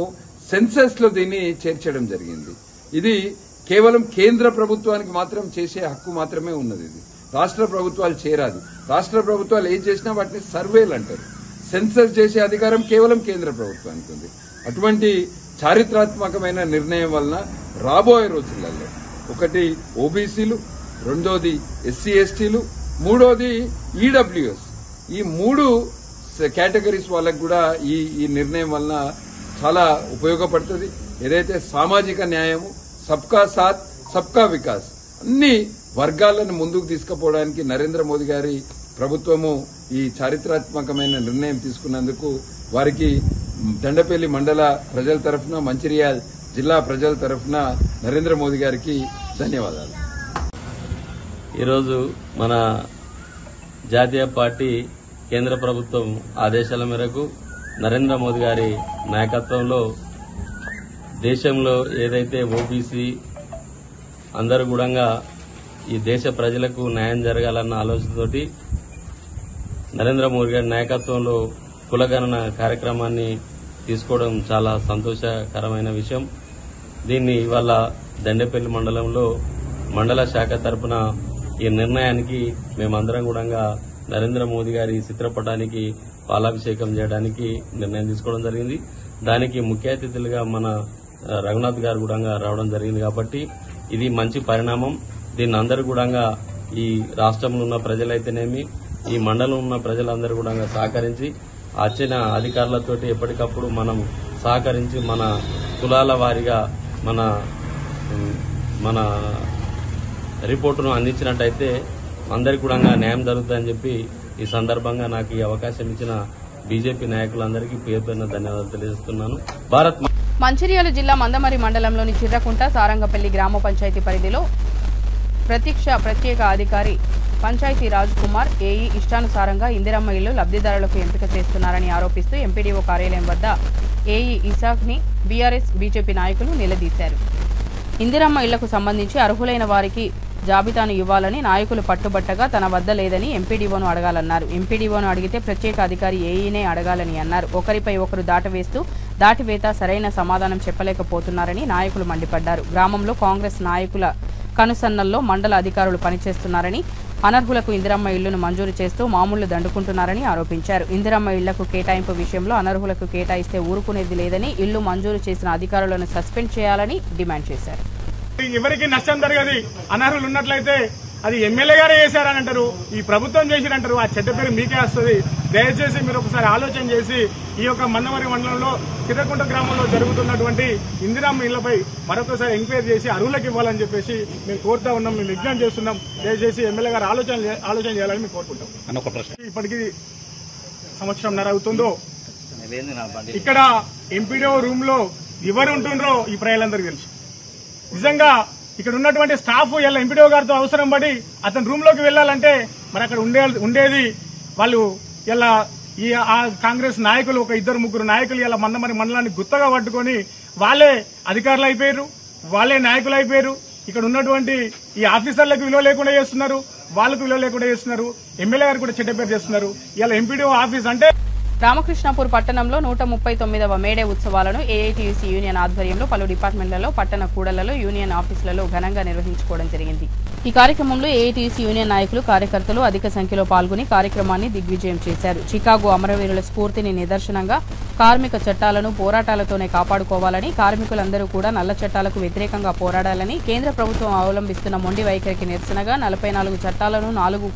సెన్సస్ లో దీన్ని చేర్చడం జరిగింది. ఇది కేవలం కేంద్ర ప్రభుత్వానికి మాత్రం చేసే హక్కు మాత్రమే ఉన్నది. ఇది రాష్ట్ర ప్రభుత్వాలు చేరాదు. రాష్ట్ర ప్రభుత్వాలు ఏం చేసినా వాటిని సర్వేలు అంటారు. సెన్సస్ చేసే అధికారం కేవలం కేంద్ర ప్రభుత్వానికి ఉంది. అటువంటి చారిత్రాత్మకమైన నిర్ణయం వలన రాబోయే రోజులలో ఒకటి ఓబీసీలు, రెండోది ఎస్సీ ఎస్టీలు, మూడోది ఈడబ్ల్యూఎస్, ఈ 3 కేటగిరీస్ వాళ్ళకు కూడా ఈ నిర్ణయం వలన చాలా ఉపయోగపడుతుంది. ఏదైతే సామాజిక న్యాయము, సబ్కా సాత్ సబ్కా వికాస్, అన్ని వర్గాలను ముందుకు తీసుకుపోవడానికి నరేంద్ర మోదీ గారి ప్రభుత్వము ఈ చారిత్రాత్మకమైన నిర్ణయం తీసుకున్నందుకు వారికి దండపల్లి మండల ప్రజల తరఫున, మంచిర్యాల జిల్లా ప్రజల తరఫున నరేంద్ర మోదీ గారికి ధన్యవాదాలు. ఈరోజు మన జాతీయ పార్టీ కేంద్ర ప్రభుత్వం ఆదేశాల మేరకు నరేంద్ర మోదీ గారి నాయకత్వంలో దేశంలో ఏదైతే ఓబీసీ అందరూ కూడా ఈ దేశ ప్రజలకు న్యాయం జరగాలన్న ఆలోచనతోటి నరేంద్ర మోదీ గారి నాయకత్వంలో కులగణన కార్యక్రమాన్ని తీసుకోవడం చాలా సంతోషకరమైన విషయం. దీన్ని ఇవాళ దండేపల్లి మండలంలో మండల శాఖ తరపున ఈ నిర్ణయానికి మేమందరం కూడా నరేంద్ర మోదీ గారి చిత్రపటానికి పాలాభిషేకం చేయడానికి నిర్ణయం తీసుకోవడం జరిగింది. దానికి ముఖ్య అతిథులుగా మన రఘునాథ్ గారు కూడా రావడం జరిగింది. కాబట్టి ఇది మంచి పరిణామం. దీన్ని అందరూ కూడా ఈ రాష్ట్రంలో ఉన్న ప్రజలైతేనేమి, ఈ మండలం ఉన్న ప్రజలందరూ కూడా సహకరించి వచ్చిన అధికారులతోటి ఎప్పటికప్పుడు మనం సహకరించి మన కులాల వారీగా మన రిపోర్టును అందించినట్టయితే అందరికీ కూడా న్యాయం జరుగుతుందని చెప్పి ఈ సందర్భంగా నాకు ఈ అవకాశం ఇచ్చిన బీజేపీ నాయకులందరికీ పేరు పేరున ధన్యవాదాలు తెలియజేస్తున్నాను. భారత్ మంచిర్యాల జిల్లా మందమరి మండలంలోని చిర్రకుంట సారంగపల్లి గ్రామ పంచాయతీ పరిధిలో ప్రత్యేక అధికారి పంచాయతీ రాజ్ కుమార్ ఏఈ ఇష్టానుసారంగా ఇందిరమ్మ ఇళ్లు లబ్దిదారులకు ఎంపిక చేస్తున్నారని ఆరోపిస్తూ ఎంపీడీఓ కార్యాలయం వద్ద ఏఈ ఇసాక్ ని బీఆర్ఎస్ బీజేపీ నాయకులు నిలదీశారు. ఇందిరమ్మ ఇళ్లకు సంబంధించి అర్హులైన వారికి జాబితాను ఇవ్వాలని నాయకులు పట్టుబట్టగా తన వద్ద లేదని ఎంపీడీఓను అడగాలన్నారు. ఎంపీడీఓను అడిగితే ప్రత్యేక అధికారి ఏఈనే అడగాలని అన్నారు. ఒకరిపై ఒకరు దాటివేత సరైన సమాధానం చెప్పలేకపోతున్నారని నాయకులు మండిపడ్డారు. గ్రామంలో కాంగ్రెస్ నాయకుల కనుసన్నల్లో మండల అధికారులు పనిచేస్తున్నారని, అనర్హులకు ఇందిరమ్మ ఇళ్లను మంజూరు చేస్తూ మామూళ్లు దండుకుంటున్నారని ఆరోపించారు. ఇందిరమ్మ ఇళ్లకు కేటాయింపు విషయంలో అనర్హులకు కేటాయిస్తే ఊరుకునేది లేదని, ఇళ్లు మంజూరు చేసిన అధికారులను సస్పెండ్ చేయాలని డిమాండ్ చేశారు. ఎవరికి నష్టం జరగదు. అనర్హులు ఉన్నట్లయితే అది ఎమ్మెల్యే గారే చేశారని అంటారు, ఈ ప్రభుత్వం చేసిరంటారు. ఆ చెడ్డ పేరు మీకే వస్తుంది. దయచేసి మీరు ఒకసారి ఆలోచన చేసి ఈ యొక్క మందమరి మండలంలో చిర్రకుంట గ్రామంలో జరుగుతున్నటువంటి ఇందిరమ్మ ఇళ్లపై మరొకసారి ఎంక్వైరీ చేసి అర్హులకు ఇవ్వాలని చెప్పేసి మేము కోరుతా ఉన్నాం, మేము విజ్ఞప్తి చేస్తున్నాం. దయచేసి ఎమ్మెల్యే గారు ఆలోచన చేయాలని మేము కోరుకుంటాం. ఇప్పటికీ సంవత్సరంన్నర అవుతుందో ఇక్కడ ఎంపీడీఓ రూమ్ లో ఎవరు ఉంటుండ్రో ఈ ప్రజలందరికీ తెలుసు. నిజంగా ఇక్కడ ఉన్నటువంటి స్టాఫ్ ఇలా ఎంపీడీఓ గారితో అవసరం పడి అతని రూమ్ లోకి వెళ్లాలంటే మరి అక్కడ ఉండేది వాళ్ళు ఇలా ఈ కాంగ్రెస్ నాయకులు, ఒక 2-3 నాయకులు ఇలా మందమరి మండలాన్ని గుత్తగా పట్టుకొని వాళ్ళే అధికారులు అయిపోయారు, వాళ్ళే నాయకులు అయిపోయారు. ఇక్కడ ఉన్నటువంటి ఈ ఆఫీసర్లకు విలువ లేకుండా చేస్తున్నారు, వాళ్ళకు విలువ లేకుండా చేస్తున్నారు. ఎమ్మెల్యే గారు కూడా చెడ్డ పేరు చేస్తున్నారు. ఇలా ఎంపీడీఓ ఆఫీస్ అంటే రామకృష్ణాపూర్ పట్టణంలో 139వ మేడే ఉత్సవాలను ఏఐటీయూసీ యూనియన్ ఆధ్వర్యంలో పలు డిపార్ట్మెంట్లలో, పట్టణ కూడళ్లలో, యూనియన్ ఆఫీసులలో ఘనంగా నిర్వహించుకోవడం జరిగింది. ఈ కార్యక్రమంలో ఏఐటీయూసీ యూనియన్ నాయకులు, కార్యకర్తలు అధిక సంఖ్యలో పాల్గొని కార్యక్రమాన్ని దిగ్విజయం చేశారు. చికాగో అమరవీరుల స్ఫూర్తిని నిదర్శనంగా కార్మిక చట్టాలను పోరాటాలతోనే కాపాడుకోవాలని, కార్మికులందరూ కూడా నల్ల చట్టాలకు వ్యతిరేకంగా పోరాడాలని, కేంద్ర ప్రభుత్వం అవలంబిస్తున్న మొండి వైఖరికి నిరసనగా 44 చట్టాలను 4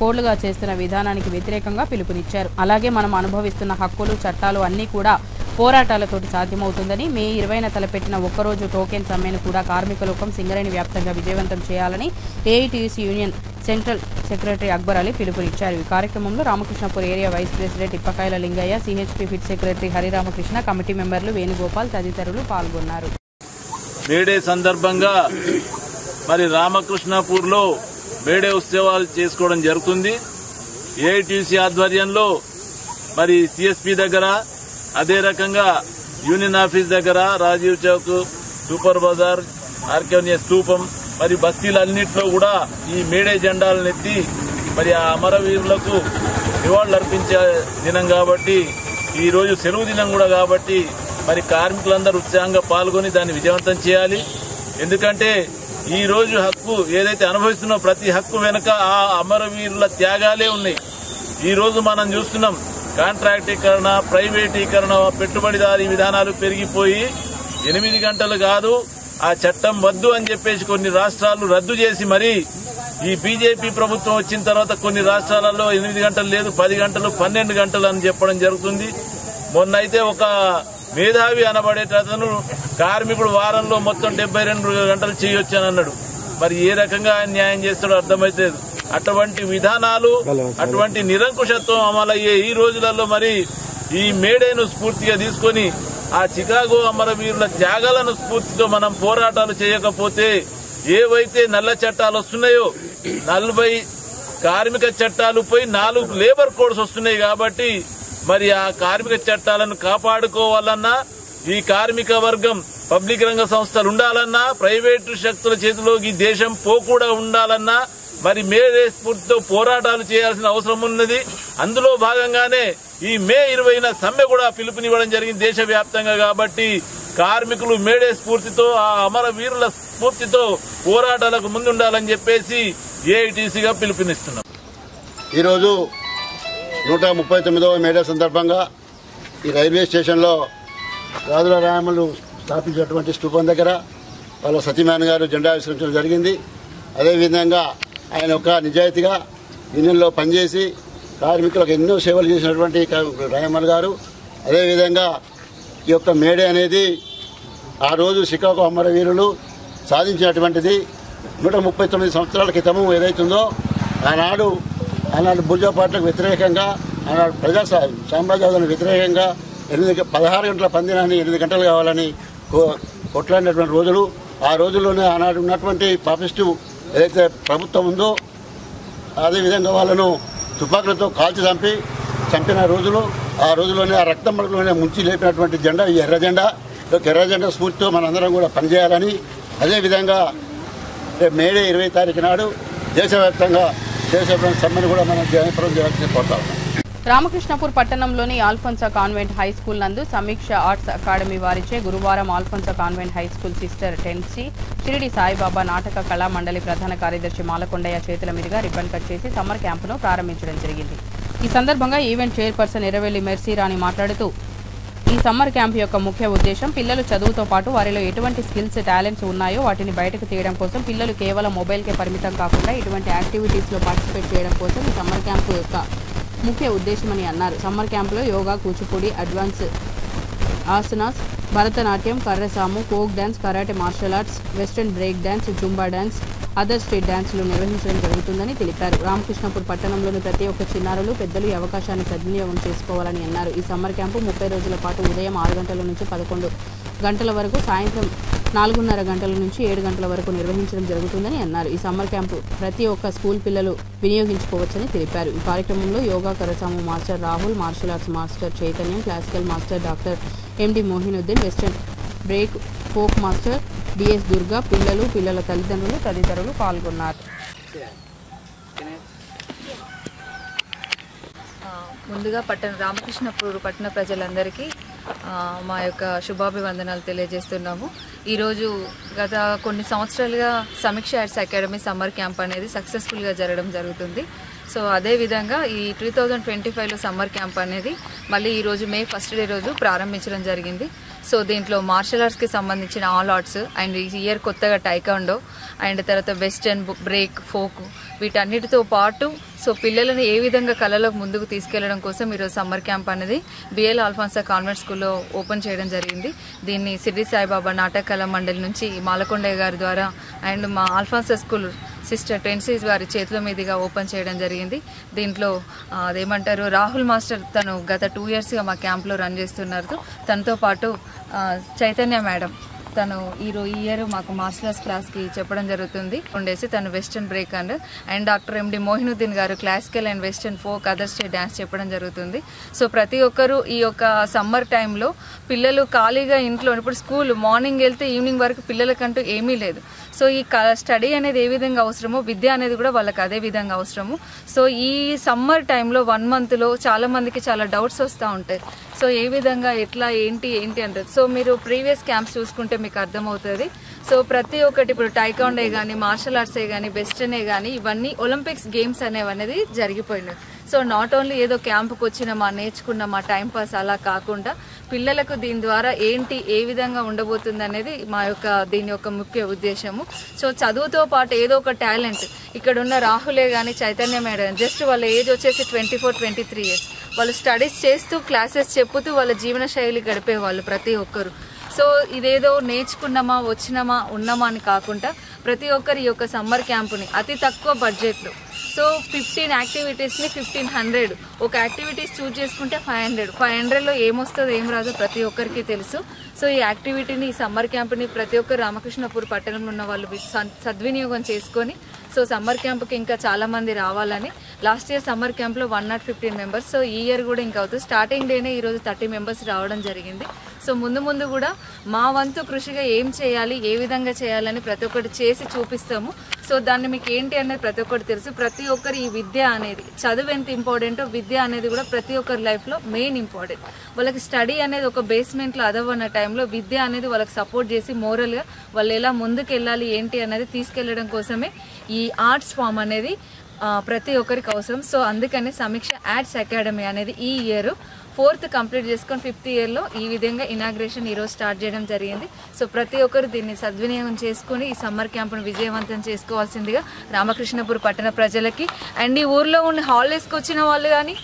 కోళ్లుగా చేస్తున్న విధానానికి వ్యతిరేకంగా పిలుపునిచ్చారు. అలాగే మనం అనుభవిస్తున్న హక్కులు, చట్టాలు అన్నీ కూడా పోరాటాలతోటి సాధ్యమవుతుందని, మే 20న తలపెట్టిన ఒక్కరోజు టోకెన్ సమ్మెను కూడా కార్మిక లోకం సింగరేణి వ్యాప్తంగా విజయవంతం చేయాలని AITUC union central secretary Akbar Ali పిలుపునిచ్చారు. ఈ కార్యక్రమంలో Ramakrishnapur area vice president Ippakayala Lingaiah, CHP pit secretary Hariramakrishna, committee మెంబర్లు వేణుగోపాల్ తదితరులు పాల్గొన్నారు. మేడే సందర్భంగా మరి రామకృష్ణపూర్లో మేడే ఉత్సవాలు చేసుకోవడం జరుగుతుంది. ఏఐటీసీ ఆధ్వర్యంలో మరి సిఎస్పీ దగ్గర, అదే రకంగా యూనియన్ ఆఫీస్ దగ్గర, రాజీవ్ చౌక్, సూపర్ బజార్, ఆర్కేనియా స్తూపం, మరి బస్తీలన్నింటిలో కూడా ఈ మేడే జెండాలను ఎత్తి మరి ఆ అమరవీరులకు నివాళులు అర్పించే దినం కాబట్టి, ఈ రోజు సెలవు దినం కూడా కాబట్టి మరి కార్మికులందరూ ఉత్సాహంగా పాల్గొని దాన్ని విజయవంతం చేయాలి. ఎందుకంటే ఈ రోజు హక్కు ఏదైతే అనుభవిస్తున్నో ప్రతి హక్కు వెనుక ఆ అమరవీరుల త్యాగాలే ఉన్నాయి. ఈ రోజు మనం చూస్తున్నాం కాంట్రాక్టీకరణ, ప్రైవేటీకరణ, పెట్టుబడిదారీ విధానాలు పెరిగిపోయి 8 గంటలు కాదు ఆ చట్టం వద్దు అని చెప్పేసి కొన్ని రాష్ట్రాలు రద్దు చేసి మరి ఈ బీజేపీ ప్రభుత్వం వచ్చిన తర్వాత కొన్ని రాష్ట్రాలలో 8 గంటలు లేదు, 10 గంటలు, 12 గంటలు అని చెప్పడం జరుగుతుంది. మొన్న అయితే ఒక మేధావి అనబడేటతను కార్మికుడు వారంలో మొత్తం 72 గంటలు చేయొచ్చు అని అన్నాడు. మరి ఏ రకంగా న్యాయం చేస్తాడో అర్థమైతే అటువంటి విధానాలు అటువంటి నిరంకుశత్వం అమలయ్యే ఈ రోజులలో మరి ఈ మేడేను స్ఫూర్తిగా తీసుకొని ఆ చికాగో అమరవీరుల త్యాగాలను స్ఫూర్తితో మనం పోరాటాలు చేయకపోతే ఏవైతే నల్ల చట్టాలు వస్తున్నాయో 40 కార్మిక చట్టాలు పోయి 4 లేబర్ కోడ్స్ వస్తున్నాయి కాబట్టి మరి ఆ కార్మిక చట్టాలను కాపాడుకోవాలన్నా ఈ కార్మిక వర్గం పబ్లిక్ రంగ సంస్థలు ఉండాలన్నా ప్రైవేటు శక్తుల చేతిలో ఈ దేశం పోకుండా ఉండాలన్నా మరి మేడే స్ఫూర్తితో పోరాటాలు చేయాల్సిన అవసరం ఉన్నది. అందులో భాగంగానే ఈ మే 20న సమ్మె కూడా పిలుపునివ్వడం జరిగింది దేశవ్యాప్తంగా. కాబట్టి కార్మికులు మేడే స్ఫూర్తితో ఆ అమరవీరుల స్ఫూర్తితో పోరాటాలకు ముందుండాలని చెప్పేసి ఏఐటీసీగా పిలుపునిస్తున్నాం. ఈరోజు 139వ మేడే సందర్భంగా ఈ రైల్వే స్టేషన్లో రాజుల రాయమలు స్థాపించినటువంటి స్థూపం దగ్గర వాళ్ళ సతీమణి గారు జెండా విసరించడం జరిగింది. అదేవిధంగా ఆయన ఒక నిజాయితీగా యూనియన్లో పనిచేసి కార్మికులకు ఎన్నో సేవలు చేసినటువంటి రాయమల్ గారు. అదేవిధంగా ఈ యొక్క మేడే అనేది ఆ రోజు చికాగో అమరవీరులు సాధించినటువంటిది 139 సంవత్సరాల క్రితము ఏదైతుందో ఆనాడు బుర్జా పార్టీలకు వ్యతిరేకంగా ఆనాడు ప్రజా సామ్రాజ్యాలకు వ్యతిరేకంగా 16 గంటల పందినాన్ని 8 గంటలు కావాలని కొట్లాడినటువంటి రోజులు. ఆ రోజుల్లోనే ఆనాడు ఉన్నటువంటి పాపిస్టు ఏదైతే ప్రభుత్వం ఉందో అదేవిధంగా వాళ్ళను తుపాకులతో కాల్చి చంపిన రోజులు. ఆ రోజుల్లోనే ఆ రక్తం మడుగులోనే ముంచి లేపినటువంటి జెండా ఈ ఎర్ర జెండా. ఎర్ర జెండా స్ఫూర్తితో మనందరం కూడా పనిచేయాలని, అదేవిధంగా మేడే 20 తారీఖు నాడు దేశవ్యాప్తంగా సమ్మెను కూడా మనం జయప్రదం చేయాల్సి కోరుతాం. రామకృష్ణపూర్ పట్టణంలోని ఆల్ఫోన్సా కాన్వెంట్ హై స్కూల్ నందు సమీక్ష ఆర్ట్స్ అకాడమీ వారిచే గురువారం Alphonsa convent high school sister Tency Shirdi Saibaba నాటక కళా మండలి ప్రధాన కార్యదర్శి మాలకొండయ్య చేతుల మీదుగా రిబ్బన్ కట్ చేసి సమ్మర్ క్యాంపును ప్రారంభించడం జరిగింది. ఈ సందర్భంగా event chairperson Erravelli Mercy Rani మాట్లాడుతూ ఈ సమ్మర్ క్యాంప్ యొక్క ముఖ్య ఉద్దేశం పిల్లలు చదువుతో పాటు వారిలో ఎటువంటి స్కిల్స్ టాలెంట్స్ ఉన్నాయో వాటిని బయటకు తీయడం కోసం, పిల్లలు కేవలం మొబైల్కే పరిమితం కాకుండా ఇటువంటి యాక్టివిటీస్లో పార్టిసిపేట్ చేయడం కోసం ఈ సమ్మర్ క్యాంప్ యొక్క ముఖ్య ఉద్దేశమని అన్నారు. సమ్మర్ క్యాంపులో యోగా, కూచిపూడి, అడ్వాన్స్ ఆసనాస్, భరతనాట్యం, కర్రసాము, folk dance, karate, martial arts, western break dance, Zumba dance, other state డ్యాన్సులు నిర్వహించడం జరుగుతుందని తెలిపారు. రామకృష్ణపూర్ పట్టణంలోని ప్రతి ఒక్క చిన్నారులు, పెద్దలు ఈ అవకాశాన్ని సద్వినియోగం చేసుకోవాలని అన్నారు. ఈ సమ్మర్ క్యాంపు 30 రోజుల పాటు ఉదయం 6 గంటల నుంచి 11 గంటల వరకు, సాయంత్రం 4:30 గంటల నుంచి 7 గంటల వరకు నిర్వహించడం జరుగుతుందని అన్నారు. ఈ సమ్మర్ క్యాంపు ప్రతి ఒక్క స్కూల్ పిల్లలు వినియోగించుకోవచ్చని తెలిపారు. ఈ కార్యక్రమంలో యోగా, కరసాము master Rahul, martial arts master Chaitanyam, classical master doctor MD Mohinuddin, western break folk master DS Durga, పిల్లలు, పిల్లల తల్లిదండ్రులు తదితరులు పాల్గొన్నారు. ముందుగా రామకృష్ణపూర్ పట్టణ ప్రజలందరికీ మా యొక్క శుభాభివందనాలు తెలియజేస్తున్నాము. ఈరోజు గత కొన్ని సంవత్సరాలుగా సమీక్ష ఆర్ట్స్ అకాడమీ సమ్మర్ క్యాంప్ అనేది సక్సెస్ఫుల్గా జరగడం జరుగుతుంది. సో అదేవిధంగా ఈ 2025లో సమ్మర్ క్యాంప్ అనేది మళ్ళీ ఈరోజు మే 1st డే రోజు ప్రారంభించడం జరిగింది. సో దీంట్లో మార్షల్ ఆర్ట్స్కి సంబంధించిన ఆల్ ఆర్ట్స్ అండ్ ఈ ఇయర్ కొత్తగా టైకాండో అండ్ తర్వాత వెస్టర్న్ బ్రేక్, ఫోక్ వీటన్నిటితో పాటు సో పిల్లలను ఏ విధంగా కళలోకి ముందుకు తీసుకెళ్లడం కోసం ఈరోజు సమ్మర్ క్యాంప్ అనేది బిఎల్ ఆల్ఫోన్సా కాన్వెంట్ స్కూల్లో ఓపెన్ చేయడం జరిగింది. దీన్ని షిరిడి సాయిబాబా నాటక కళా మండలి నుంచి మాలకొండయ్య గారి ద్వారా అండ్ మా ఆల్ఫోన్సా స్కూల్ సిస్టర్ టెన్సీ వారి చేతుల మీదుగా ఓపెన్ చేయడం జరిగింది. దీంట్లో అదేమంటారు రాహుల్ మాస్టర్ తను గత 2 yearsగా మా క్యాంప్లో రన్ చేస్తున్నారు. తనతో పాటు చైతన్య మేడం తను ఈ ఇయర్ మాకు మార్షల్ ఆర్ట్స్ క్లాస్కి చెప్పడం జరుగుతుంది ఉండేసి తను western break and doctor MD Mohinuddin garu classical and western folk other state dance చెప్పడం జరుగుతుంది. సో ప్రతి ఒక్కరూ ఈ యొక్క సమ్మర్ టైంలో పిల్లలు ఖాళీగా ఇంట్లో ఇప్పుడు స్కూల్ మార్నింగ్ వెళ్తే ఈవినింగ్ వరకు పిల్లలకంటూ ఏమీ లేదు. సో ఈ స్టడీ అనేది ఏ విధంగా అవసరమో విద్య అనేది కూడా వాళ్ళకి అదే విధంగా అవసరము. సో ఈ సమ్మర్ టైంలో 1 monthలో చాలా మందికి చాలా డౌట్స్ వస్తూ ఉంటాయి. సో ఏ విధంగా ఎట్లా ఏంటి అంటారు. సో మీరు ప్రీవియస్ క్యాంప్స్ చూసుకుంటే మీకు అర్థమవుతుంది. సో ప్రతి ఒక్కటి ఇప్పుడు టైకాండే కానీ మార్షల్ ఆర్ట్సే కానీ వెస్టర్నే కానీ ఇవన్నీ ఒలింపిక్స్ గేమ్స్ అనేవి జరిగిపోయినాయి. సో నాట్ ఓన్లీ ఏదో క్యాంపుకి వచ్చినామా నేర్చుకున్నామా టైంపాస్ అలా కాకుండా పిల్లలకు దీని ద్వారా ఏ విధంగా ఉండబోతుంది అనేది మా యొక్క దీని యొక్క ముఖ్య ఉద్దేశము. సో చదువుతో పాటు ఏదో ఒక టాలెంట్ ఇక్కడ ఉన్న రాహులే కానీ చైతన్య మేడం జస్ట్ వాళ్ళ ఏజ్ వచ్చేసి 24-23 years వాళ్ళు స్టడీస్ చేస్తూ క్లాసెస్ చెప్పుతూ వాళ్ళ జీవన శైలి గడిపేవాళ్ళు ప్రతి ఒక్కరు. సో ఇదేదో నేర్చుకున్నామా వచ్చినామా ఉన్నామా అని కాకుండా ప్రతి ఒక్కరి యొక్క సమ్మర్ క్యాంపుని అతి తక్కువ బడ్జెట్లో సో 15 యాక్టివిటీస్ని 1500 ఒక యాక్టివిటీస్ చూజ్ చేసుకుంటే 500లో ఏమొస్తుందో ఏం రాదో ప్రతి ఒక్కరికి తెలుసు. సో ఈ యాక్టివిటీని ఈ సమ్మర్ క్యాంప్ని ప్రతి ఒక్కరు రామకృష్ణపూర్ పట్టణంలో ఉన్న వాళ్ళు సద్వినియోగం చేసుకొని సో సమ్మర్ క్యాంప్కి ఇంకా చాలామంది రావాలని. లాస్ట్ ఇయర్ సమ్మర్ క్యాంప్లో 115 మెంబర్స్. సో ఈ ఇయర్ కూడా ఇంకా అవుతుంది. స్టార్టింగ్ డేనే ఈరోజు 30 మెంబర్స్ రావడం జరిగింది. సో ముందు కూడా మా వంతు కృషిగా ఏం చేయాలి, ఏ విధంగా చేయాలని ప్రతి ఒక్కటి చేసి చూపిస్తాము. సో దాన్ని మీకు ఏంటి అనేది ప్రతి ఒక్కటి తెలుసు. ప్రతి ఒక్కరు ఈ విద్య అనేది చదువు ఎంత ఇంపార్టెంటో విద్య అనేది కూడా ప్రతి ఒక్కరి లైఫ్లో మెయిన్ ఇంపార్టెంట్. వాళ్ళకి స్టడీ అనేది ఒక బేస్మెంట్లో అదవన్న టైంలో విద్య అనేది వాళ్ళకి సపోర్ట్ చేసి మోరల్గా వాళ్ళు ఎలా ముందుకు వెళ్ళాలి ఏంటి అనేది తీసుకెళ్లడం కోసమే ఈ ఆర్ట్స్ ఫామ్ అనేది ప్రతి ఒక్కరికి అవసరం. సో అందుకని సమీక్ష ఆర్ట్స్ అకాడమీ అనేది ఈ ఇయర్ 4th కంప్లీట్ చేసుకొని 5th ఇయర్లో ఈ విధంగా ఇనాగ్రేషన్ ఈరోజు స్టార్ట్ చేయడం జరిగింది. సో ప్రతి ఒక్కరు దీన్ని సద్వినియోగం చేసుకుని ఈ సమ్మర్ క్యాంప్ను విజయవంతం చేసుకోవాల్సిందిగా రామకృష్ణపూర్ పట్టణ ప్రజలకి అండ్ ఈ ఊర్లో ఉన్న హాలిడేస్కి వచ్చిన వాళ్ళు కానీ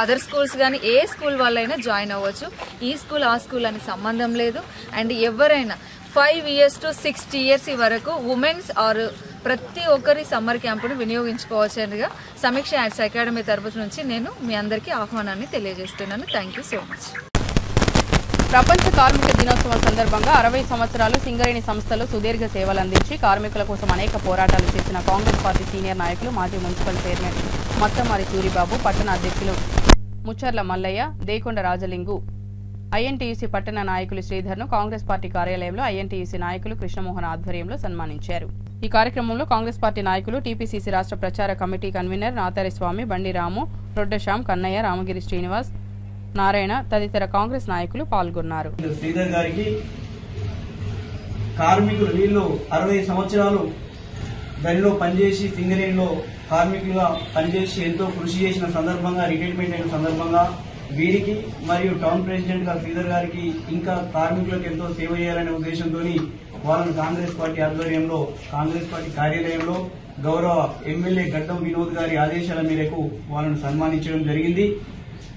అదర్ స్కూల్స్ కానీ ఏ స్కూల్ వాళ్ళైనా జాయిన్ అవ్వచ్చు. ఈ స్కూల్ ఆ స్కూల్ అని సంబంధం లేదు. అండ్ ఎవరైనా 5 years to 60 years వరకు ఉమెన్స్ ఆర్ ప్రతి ఒక్కరి సమ్మర్ క్యాంపును వినియోగించుకోవాల్సిందిగా సమీక్ష ఆర్ట్స్ అకాడమీ తరఫు నుంచి నేను మీ అందరికీ ఆహ్వానాన్ని తెలియజేస్తున్నాను. Thank you so much. ప్రపంచ కార్మిక దినోత్సవం సందర్భంగా 60 సంవత్సరాలు సింగరేణి సంస్థలో సుదీర్ఘ సేవలు అందించి కార్మికుల కోసం అనేక పోరాటాలు చేసిన కాంగ్రెస్ పార్టీ సీనియర్ నాయకులు మాజీ మున్సిపల్ చైర్మన్ మత్తమారి సూరిబాబు, పట్టణ అధ్యక్షులు ముచ్చర్ల మల్లయ్య, దేకొండ రాజలింగు, ఐఎన్టీయూసీ పట్టణ నాయకులు శ్రీధర్ను కాంగ్రెస్ పార్టీ కార్యాలయంలో ఐఎన్టీయూసీ నాయకులు కృష్ణమోహన్ ఆధ్వర్యంలో సన్మానించారు. ఈ కార్యక్రమంలో కాంగ్రెస్ పార్టీ నాయకులు, టీపీసీసీ రాష్ట్ర ప్రచార కమిటీ కన్వీనర్ నాతారి స్వామి, బండి రాము, రొడ్డశ్యామ్, కన్నయ్య, రామగిరి శ్రీనివాస్, నారాయణ తదితర కాంగ్రెస్ నాయకులు పాల్గొన్నారు. శ్రీధర్ గారికి కార్మికులు వీళ్ళు 60 సంవత్సరాలు గనిలో పనిచేసి సింగరేణిలో కార్మికులుగా పనిచేసి ఎంతో కృషి చేసిన సందర్భంగా రిటైర్మెంట్ అయిన సందర్భంగా వీరికి మరియు టౌన్ ప్రెసిడెంట్ గా శ్రీధర్ గారికి ఇంకా కార్మికులకు ఎంతో సేవ చేయాలనే ఉద్దేశంతో వాళ్ళని కాంగ్రెస్ పార్టీ ఆధ్వర్యంలో కాంగ్రెస్ పార్టీ కార్యాలయంలో గౌరవ ఎమ్మెల్యే గడ్డం వినోద్ గారి ఆదేశాల మేరకు వాళ్ళను సన్మానించడం జరిగింది.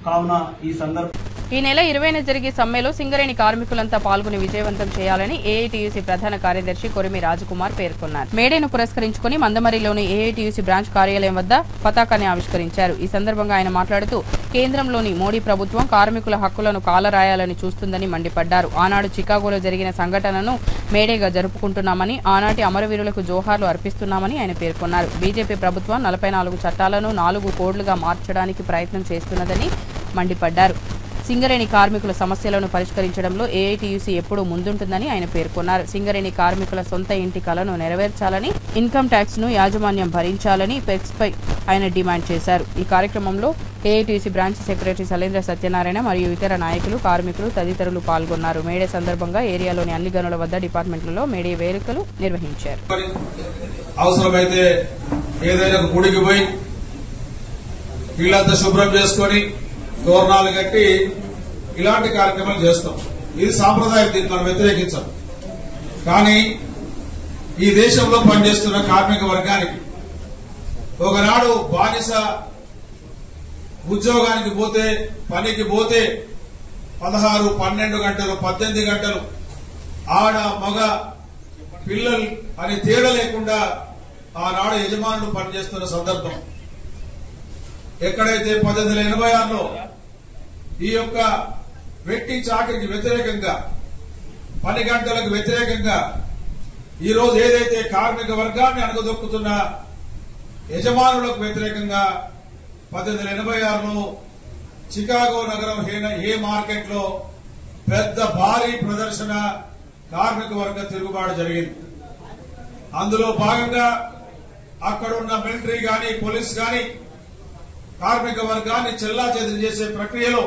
కావున ఈ సందర్భంగా ఈ నెల 20న జరిగే సమ్మెలో సింగరేణి కార్మికులంతా పాల్గొని విజయవంతం చేయాలని ఏఐటీయూసీ ప్రధాన కార్యదర్శి కొరిమి రాజకుమార్ పేర్కొన్నారు. మేడేను పురస్కరించుకుని మందమరిలోని ఏఐటీయూసీ బ్రాంచ్ కార్యాలయం వద్ద పతాకాన్ని ఆవిష్కరించారు. ఈ సందర్భంగా ఆయన మాట్లాడుతూ కేంద్రంలోని మోడీ ప్రభుత్వం కార్మికుల హక్కులను కాలరాయాలని చూస్తుందని మండిపడ్డారు. ఆనాడు చికాగోలో జరిగిన సంఘటనను మేడేగా జరుపుకుంటున్నామని, ఆనాటి అమరవీరులకు జోహార్లు అర్పిస్తున్నామని ఆయన పేర్కొన్నారు. బీజేపీ ప్రభుత్వం 44 చట్టాలను 4 కోడ్లుగా మార్చడానికి ప్రయత్నం చేస్తున్నదని మండిపడ్డారు. సింగరేణి కార్మికుల సమస్యలను పరిష్కరించడంలో ఏఐటీయూసీ ఎప్పుడూ ముందుంటుందని ఆయన పేర్కొన్నారు. సింగరేణి కార్మికుల సొంత ఇంటి కలను నెరవేర్చాలని, ఇన్కమ్ ట్యాక్స్ ను యాజమాన్యం భరించాలని పెక్స్పై ఆయన డిమాండ్ చేశారు. ఈ కార్యక్రమంలో AITUC branch secretary Salendra Satyanarayana మరియు ఇతర నాయకులు, కార్మికులు తదితరులు పాల్గొన్నారు. మేడే సందర్భంగా ఏరియాలోని అన్ని గనుల వద్ద డిపార్ట్మెంట్లలో మేడే వేడుకలు నిర్వహించారు. అవసరమైతే ఏదైనా గుడికి పోయి వీళ్ళంతా శుభ్రం చేసుకుని తోరణాలు కట్టి ఇలాంటి కార్యక్రమాలు చేస్తాం. ఇది సాంప్రదాయం, దీన్ని మనం వ్యతిరేకించాం. కానీ ఈ దేశంలో పనిచేస్తున్న కార్మిక వర్గానికి ఒకనాడు బానిస ఉద్యోగానికి పోతే, పనికి పోతే 16, 12 గంటలు, 18 గంటలు ఆడ మగ పిల్లలు అని తేడా లేకుండా ఆనాడు యజమానులు పనిచేస్తున్న సందర్భం. ఎక్కడైతే 1886లో ఈ యొక్క వెట్టి చాకిరికి వ్యతిరేకంగా, పని గంటలకు వ్యతిరేకంగా ఈరోజు ఏదైతే కార్మిక వర్గాన్ని అణగదొక్కుతున్న యజమానులకు వ్యతిరేకంగా 1886లో చికాగో నగరం హే మార్కెట్ లో పెద్ద భారీ ప్రదర్శన, కార్మిక వర్గ తిరుగుబాటు జరిగింది. అందులో భాగంగా అక్కడున్న మిలిటరీ గాని, పోలీస్ గాని కార్మిక వర్గాన్ని చెల్లాచెదురు చేసే ప్రక్రియలో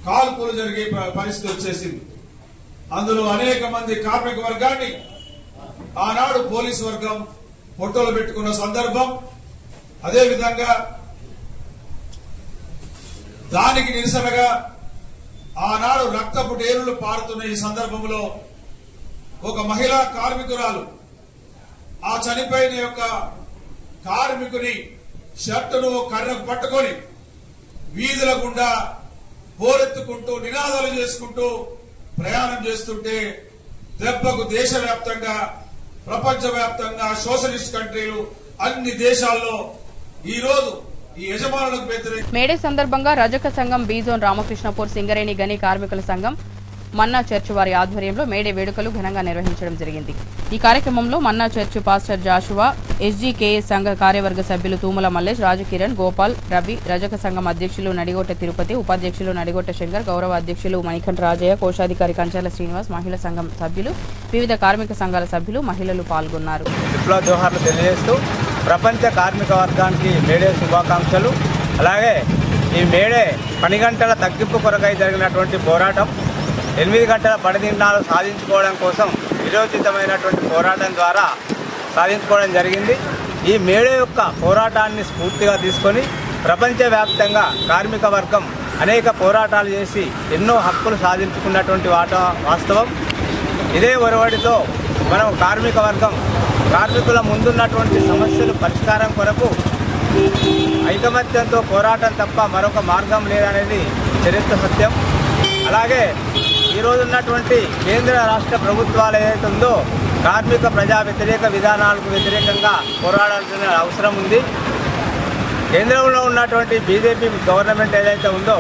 కాల్పులు జరిగే పరిస్థితి వచ్చేసింది. అందులో అనేక మంది కార్మిక వర్గాన్ని ఆనాడు పోలీసు వర్గం ఫోటోలు పెట్టుకున్న సందర్భం. అదేవిధంగా దానికి నిరసనగా ఆనాడు రక్తపు డేరులు పారుతున్న ఈ సందర్భంలో ఒక మహిళా కార్మికురాలు ఆ చనిపోయిన యొక్క కార్మికుని షర్టును కర్రకు పట్టుకొని వీధుల గుండా పోరెత్తుకుంటూ నినాదాలు చేసుకుంటూ ప్రయాణం చేస్తుంటే దెబ్బకు దేశవ్యాప్తంగా, ప్రపంచవ్యాప్తంగా సోషలిస్ట్ కంట్రీలు అన్ని దేశాల్లో ఈ రోజు ఈ యజమానులకు వ్యతిరేక మేడే సందర్భంగా రజక సంఘం బి జోన్ రామకృష్ణపూర్ సింగరేణి గని కార్మికుల సంఘం మన్నా చర్చ్ వారి ఆధ్వర్యంలో మేడే వేడుకలు ఘనంగా నిర్వహించడం జరిగింది. ఈ కార్యక్రమంలో మన్నా చర్చ్ పాస్టర్ జాషువా, ఎస్జీకేఎస్ సంఘ కార్యవర్గ సభ్యులు తూముల మల్లేష్, రాజకిరణ్, గోపాల్, రవి, రజక సంఘం అధ్యక్షులు నడిగొట్ట తిరుపతి, ఉపాధ్యక్షులు నడిగొట్ట శంకర్, గౌరవ అధ్యక్షులు మణికంఠ రాజయ్య, కోశాధికారి కంచాల శ్రీనివాస్, మహిళా సంఘం సభ్యులు, వివిధ కార్మిక సంఘాల సభ్యులు, మహిళలు పాల్గొన్నారు. విప్లవ జోహార్లు తెలియజేస్తూ ప్రపంచ కార్మిక వర్గానికి మేడే శుభాకాంక్షలు. అలాగే ఈ మేడే పని గంటల తగ్గింపు కొరకై జరిగినటువంటి పోరాటం 8 గంటల పని దినాలు సాధించుకోవడం కోసం విరోచితమైనటువంటి పోరాటం ద్వారా సాధించుకోవడం జరిగింది. ఈ మేడే యొక్క పోరాటాన్ని స్ఫూర్తిగా తీసుకొని ప్రపంచవ్యాప్తంగా కార్మిక వర్గం అనేక పోరాటాలు చేసి ఎన్నో హక్కులు సాధించుకున్నటువంటి వాస్తవం. ఇదే ఒరవడితో మనం కార్మిక వర్గం కార్మికుల ముందున్నటువంటి సమస్యలు పరిష్కారం కొరకు ఐకమత్యంతో పోరాటం తప్ప మరొక మార్గం లేదనేది చరిత్ర సత్యం. అలాగే ఈరోజు ఉన్నటువంటి కేంద్ర రాష్ట్ర ప్రభుత్వాలు ఏదైతే ఉందో కార్మిక ప్రజా వ్యతిరేక విధానాలకు వ్యతిరేకంగా పోరాడాల్సిన అవసరం ఉంది. కేంద్రంలో ఉన్నటువంటి బీజేపీ గవర్నమెంట్ ఏదైతే ఉందో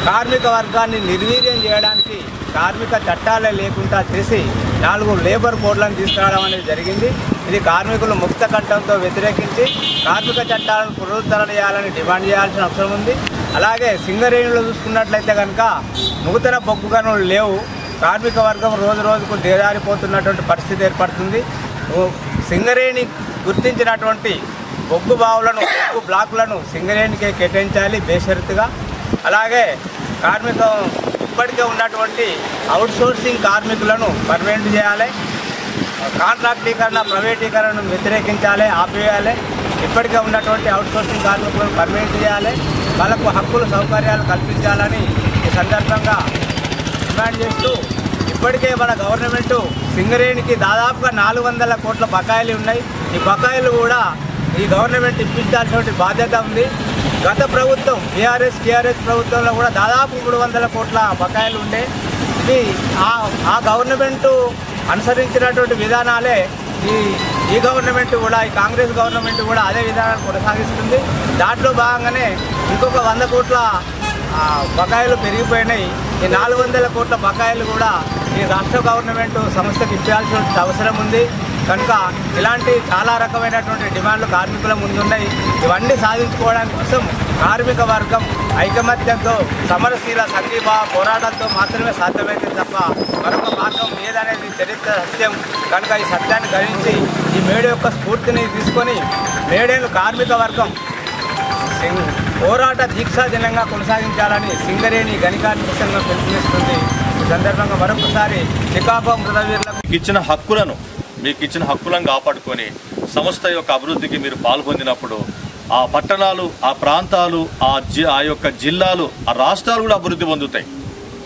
కార్మిక వర్గాన్ని నిర్వీర్యం చేయడానికి కార్మిక చట్టాలే లేకుండా చేసి 4 లేబర్ కోడ్లను తీసుకురావడం అనేది జరిగింది. ఇది కార్మికులు ముక్త కంఠంతో వ్యతిరేకించి కార్మిక చట్టాలను పునరుద్ధరణ చేయాలని డిమాండ్ చేయాల్సిన అవసరం ఉంది. అలాగే సింగరేణిలో చూసుకున్నట్లయితే కనుక నూతన బొగ్గు గనులు లేవు. కార్మిక వర్గం రోజు రోజుకు దిగజారిపోతున్నటువంటి పరిస్థితి ఏర్పడుతుంది. సింగరేణి గుర్తించినటువంటి బొగ్గు బావులను బొగ్గు బ్లాకులను సింగరేణికే కేటాయించాలి బేషరతుగా. అలాగే ఇప్పటికే ఉన్నటువంటి అవుట్సోర్సింగ్ కార్మికులను పర్మనెంట్ చేయాలి. కాంట్రాక్టీకరణ ప్రైవేటీకరణను వ్యతిరేకించాలి, ఆపివేయాలి. ఇప్పటికే ఉన్నటువంటి అవుట్సోర్సింగ్ కార్మికులను పర్మనెంట్ చేయాలి. వాళ్ళకు హక్కులు సౌకర్యాలు కల్పించాలని ఈ సందర్భంగా డిమాండ్ చేస్తూ ఇప్పటికే మన గవర్నమెంటు సింగరేణికి దాదాపుగా 400 కోట్ల బకాయిలు ఉన్నాయి. ఈ బకాయిలు కూడా ఈ గవర్నమెంట్ ఇప్పించాల్సిన బాధ్యత ఉంది. గత ప్రభుత్వం టీఆర్ఎస్ ప్రభుత్వంలో కూడా దాదాపు 300 కోట్ల బకాయిలు ఉండే. ఇది ఆ గవర్నమెంటు అనుసరించినటువంటి విధానాలే ఈ గవర్నమెంట్ కూడా ఈ కాంగ్రెస్ గవర్నమెంట్ కూడా అదే విధానాన్ని కొనసాగిస్తుంది. దాంట్లో భాగంగానే ఇంకొక 100 కోట్ల బకాయిలు పెరిగిపోయినాయి. ఈ 400 కోట్ల బకాయిలు కూడా ఈ రాష్ట్ర గవర్నమెంట్ సంస్థకు ఇప్పాల్సిన అవసరం ఉంది. కనుక ఇలాంటి చాలా రకమైనటువంటి డిమాండ్లు కార్మికుల ముందున్నాయి. ఇవన్నీ సాధించుకోవడానికి కోసం కార్మిక వర్గం ఐకమత్యంతో సమరశీల సంఘీభావ పోరాటంతో మాత్రమే సాధ్యమైంది తప్ప మరొక మార్గం లేదనేది చరిత్ర సత్యం. కనుక ఈ సత్యాన్ని గ్రహించి ఈ మేడే యొక్క స్ఫూర్తిని తీసుకొని మేడేను కార్మిక వర్గం పోరాట దీక్షా దినంగా కొనసాగించాలని సింగరేణి గని కార్మిక సంఘం పిలుపునిస్తుంది. ఈ సందర్భంగా మరొకసారి నికాపం మృతవీరులకు మీకు ఇచ్చిన హక్కులను కాపాడుకొని సంస్థ యొక్క అభివృద్ధికి మీరు పాల్పొందినప్పుడు ఆ పట్టణాలు, ఆ ప్రాంతాలు, ఆ యొక్క జిల్లాలు, ఆ రాష్ట్రాలు కూడా అభివృద్ధి పొందుతాయి.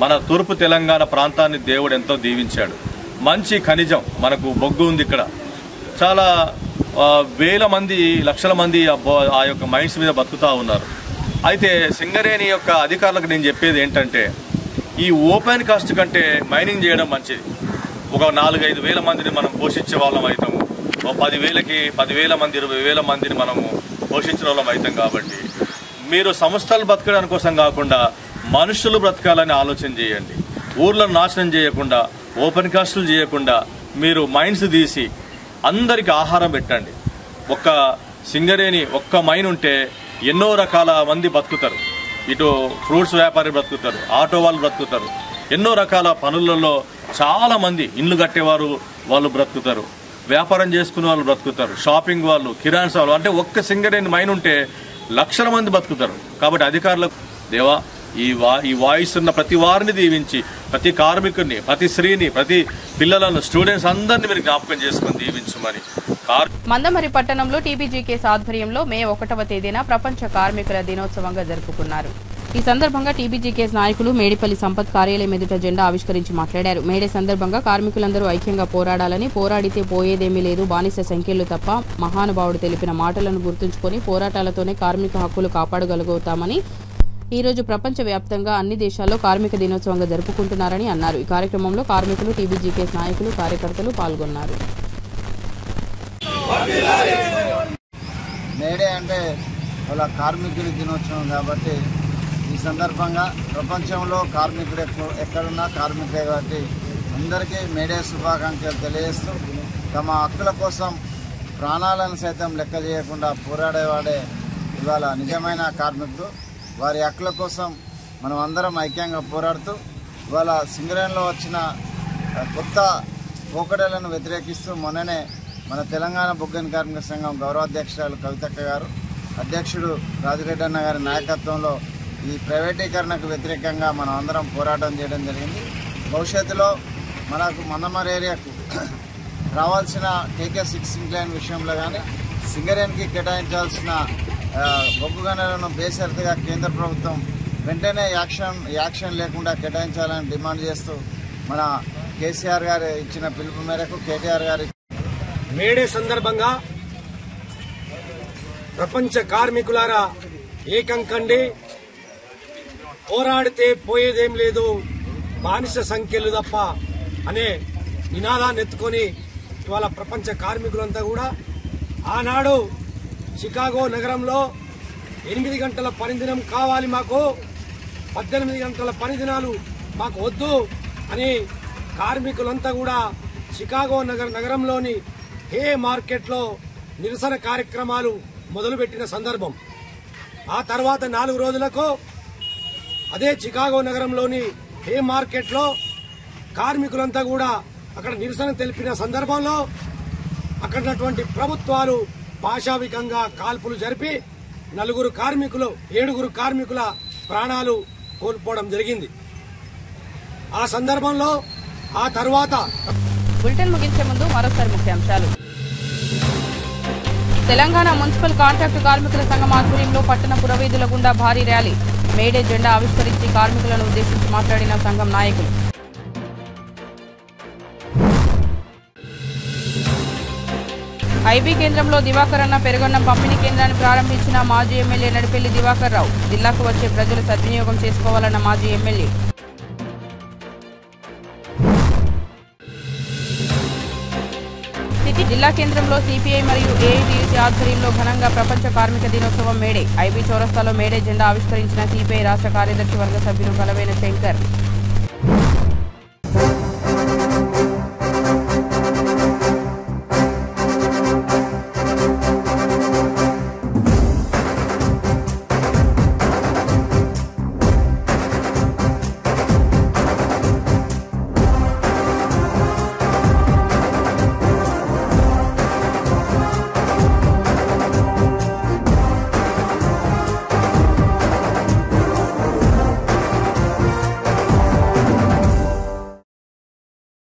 మన తూర్పు తెలంగాణ ప్రాంతాన్ని దేవుడు ఎంతో దీవించాడు. మంచి ఖనిజం, మనకు బొగ్గు ఉంది ఇక్కడ. చాలా వేల మంది, లక్షల మంది ఆ యొక్క మైన్స్ మీద బతుకుతూ ఉన్నారు. అయితే సింగరేణి యొక్క అధికారులకు నేను చెప్పేది ఏంటంటే ఈ ఓపెన్ కాస్ట్ కంటే మైనింగ్ చేయడం మంచిది. ఒక 4-5 వేల మందిని మనం పోషించే వాళ్ళం అవుతాము. 10,000 మంది 20,000 మందిని మనము పోషించిన వాళ్ళం అవుతాం. కాబట్టి మీరు సంస్థలు బ్రతకడానికి కోసం కాకుండా మనుషులు బ్రతకాలని ఆలోచన చేయండి. ఊర్లను నాశనం చేయకుండా, ఓపెన్ కాస్టులు చేయకుండా మీరు మైన్స్ తీసి అందరికీ ఆహారం పెట్టండి. ఒక్క సింగరేణి ఒక్క మైన్ ఉంటే ఎన్నో రకాల మంది బతుకుతారు. ఇటు ఫ్రూట్స్ వ్యాపారి బ్రతుకుతారు, ఆటో వాళ్ళు బ్రతుకుతారు, ఎన్నో రకాల పనులలో చాలా మంది ఇండ్లు కట్టేవారు వాళ్ళు బ్రతుకుతారు, వ్యాపారం చేసుకునే వాళ్ళు బ్రతుకుతారు, షాపింగ్ వాళ్ళు, కిరాణా వాళ్ళు, అంటే ఒక్క సింగరేణి మైన్ ఉంటే లక్షల మంది బతుకుతారు. కాబట్టి అధికారులకు దేవా ఈ వాయిస్ ఉన్న ప్రతి వారిని దీవించి, ప్రతి కార్మికుడిని, ప్రతి స్త్రీని, ప్రతి పిల్లలను, స్టూడెంట్స్ అందరినీ మీరు జ్ఞాపకం చేసుకుని దీవించమని. మందమరి పట్టణంలో టీబీజీకేఎస్ ఆధ్వర్యంలో మే 1వ తేదీన ప్రపంచ కార్మికుల దినోత్సవంగా జరుపుకున్నారు. ఈ సందర్భంగా టీబీజీకేఎస్ నాయకులు మేడిపల్లి సంపత్ కార్యాలయం ఎదుట జెండా ఆవిష్కరించి మాట్లాడారు. మేడే సందర్భంగా కార్మికులందరూ ఐక్యంగా పోరాడాలని, పోరాడితే పోయేదేమీ లేదు, బానిస సంఖ్యలు తప్ప, మహానుభావుడు తెలిపిన మాటలను గుర్తుంచుకొని పోరాటాలతోనే కార్మిక హక్కులు కాపాడగలుగుతామని ఈ రోజు ప్రపంచ వ్యాప్తంగా అన్ని దేశాల్లో కార్మిక దినోత్సవంగా జరుపుకుంటున్నారని అన్నారు. ఈ కార్యక్రమంలో కార్మికులు, టీబీజీకేఎస్ నాయకులు, కార్యకర్తలు పాల్గొన్నారు. మేడే అంటే వాళ్ళ కార్మికుల దినోత్సవం కాబట్టి ఈ సందర్భంగా ప్రపంచంలో కార్మికుడు ఎక్కడున్నా కార్మికుడే కాబట్టి అందరికీ మేడే శుభాకాంక్షలు తెలియజేస్తూ తమ హక్కుల కోసం ప్రాణాలను సైతం లెక్క చేయకుండా పోరాడేవాడే ఇవాళ నిజమైన కార్మికుడు. వారి హక్కుల కోసం మనం అందరం ఐక్యంగా పోరాడుతూ ఇవాళ సింగరేణిలో వచ్చిన కొత్త పోకడలను వ్యతిరేకిస్తూ మొన్ననే మన తెలంగాణ బొగ్గని కార్మిక సంఘం గౌరవాధ్యక్షురాలు కవితక్క గారు, అధ్యక్షుడు రాజిరెడ్డి అన్న గారి నాయకత్వంలో ఈ ప్రైవేటీకరణకు వ్యతిరేకంగా మనం అందరం పోరాటం చేయడం జరిగింది. భవిష్యత్తులో మనకు మందమరి ఏరియాకు రావాల్సిన KK6 ఇంక్లైన్ విషయంలో కానీ సింగరేణికి కేటాయించాల్సిన బొగ్గు గనులను బేషరతుగా కేంద్ర ప్రభుత్వం వెంటనే యాక్షన్ లేకుండా కేటాయించాలని డిమాండ్ చేస్తూ మన కేసీఆర్ గారు ఇచ్చిన పిలుపు మేరకు కేటీఆర్ గారు మేడే సందర్భంగా ప్రపంచ కార్మికులారా ఏకం కండి, పోరాడితే పోయేదేం లేదు, బానిస సంఖ్యలు తప్ప అనే నినాదాన్ని ఎత్తుకొని ఇవాళ ప్రపంచ కార్మికులంతా కూడా ఆనాడు చికాగో నగరంలో 8 గంటల పనిదినం కావాలి, మాకు 18 గంటల పనిదినాలు మాకు వద్దు అని కార్మికులంతా కూడా చికాగో నగరంలోని హే మార్కెట్లో నిరసన కార్యక్రమాలు మొదలుపెట్టిన సందర్భం. ఆ తర్వాత 4 రోజులకు అదే చికాగో నగరంలోని హే మార్కెట్లో కార్మికులంతా కూడా అక్కడ నిరసన తెలిపిన సందర్భంలో అక్కడున్నటువంటి ప్రభుత్వాలు పాశావికంగా కాల్పులు జరిపి 7 కార్మికుల ప్రాణాలు కోల్పోవడం జరిగింది. ఆ సందర్భంలో ఆ తర్వాత బులెటిన్ ముగించే ముందు మరోసారి ముఖ్యాంశాలు. తెలంగాణ మున్సిపల్ కాంట్రాక్టు కార్మికుల సంఘం ఆధ్వర్యంలో పట్టణ పురవీధుల గుండా భారీ ర్యాలీ, మేడే జెండా ఆవిష్కరించి కార్మికులను ఉద్దేశించి మాట్లాడిన సంఘం నాయకులు. ఐబీ కేంద్రంలో దివాకర్ అన్న పెరుగన్నం పంపిణీ కేంద్రాన్ని ప్రారంభించిన మాజీ ఎమ్మెల్యే నడిపెల్లి దివాకర్ రావు. జిల్లాకు వచ్చే ప్రజలు సద్వినియోగం చేసుకోవాలన్న మాజీ ఎమ్మెల్యే. జిల్లా కేంద్రంలో సిపిఐ మరియు ఏఐటీయూసీ ఆధ్వర్యంలో ఘనంగా ప్రపంచ కార్మిక దినోత్సవం మేడే. ఐబీ చౌరస్తాలో మేడే జెండా ఆవిష్కరించిన సిపిఐ రాష్ట్ర కార్యదర్శి వర్గ సభ్యులు కలవేన శంకర్.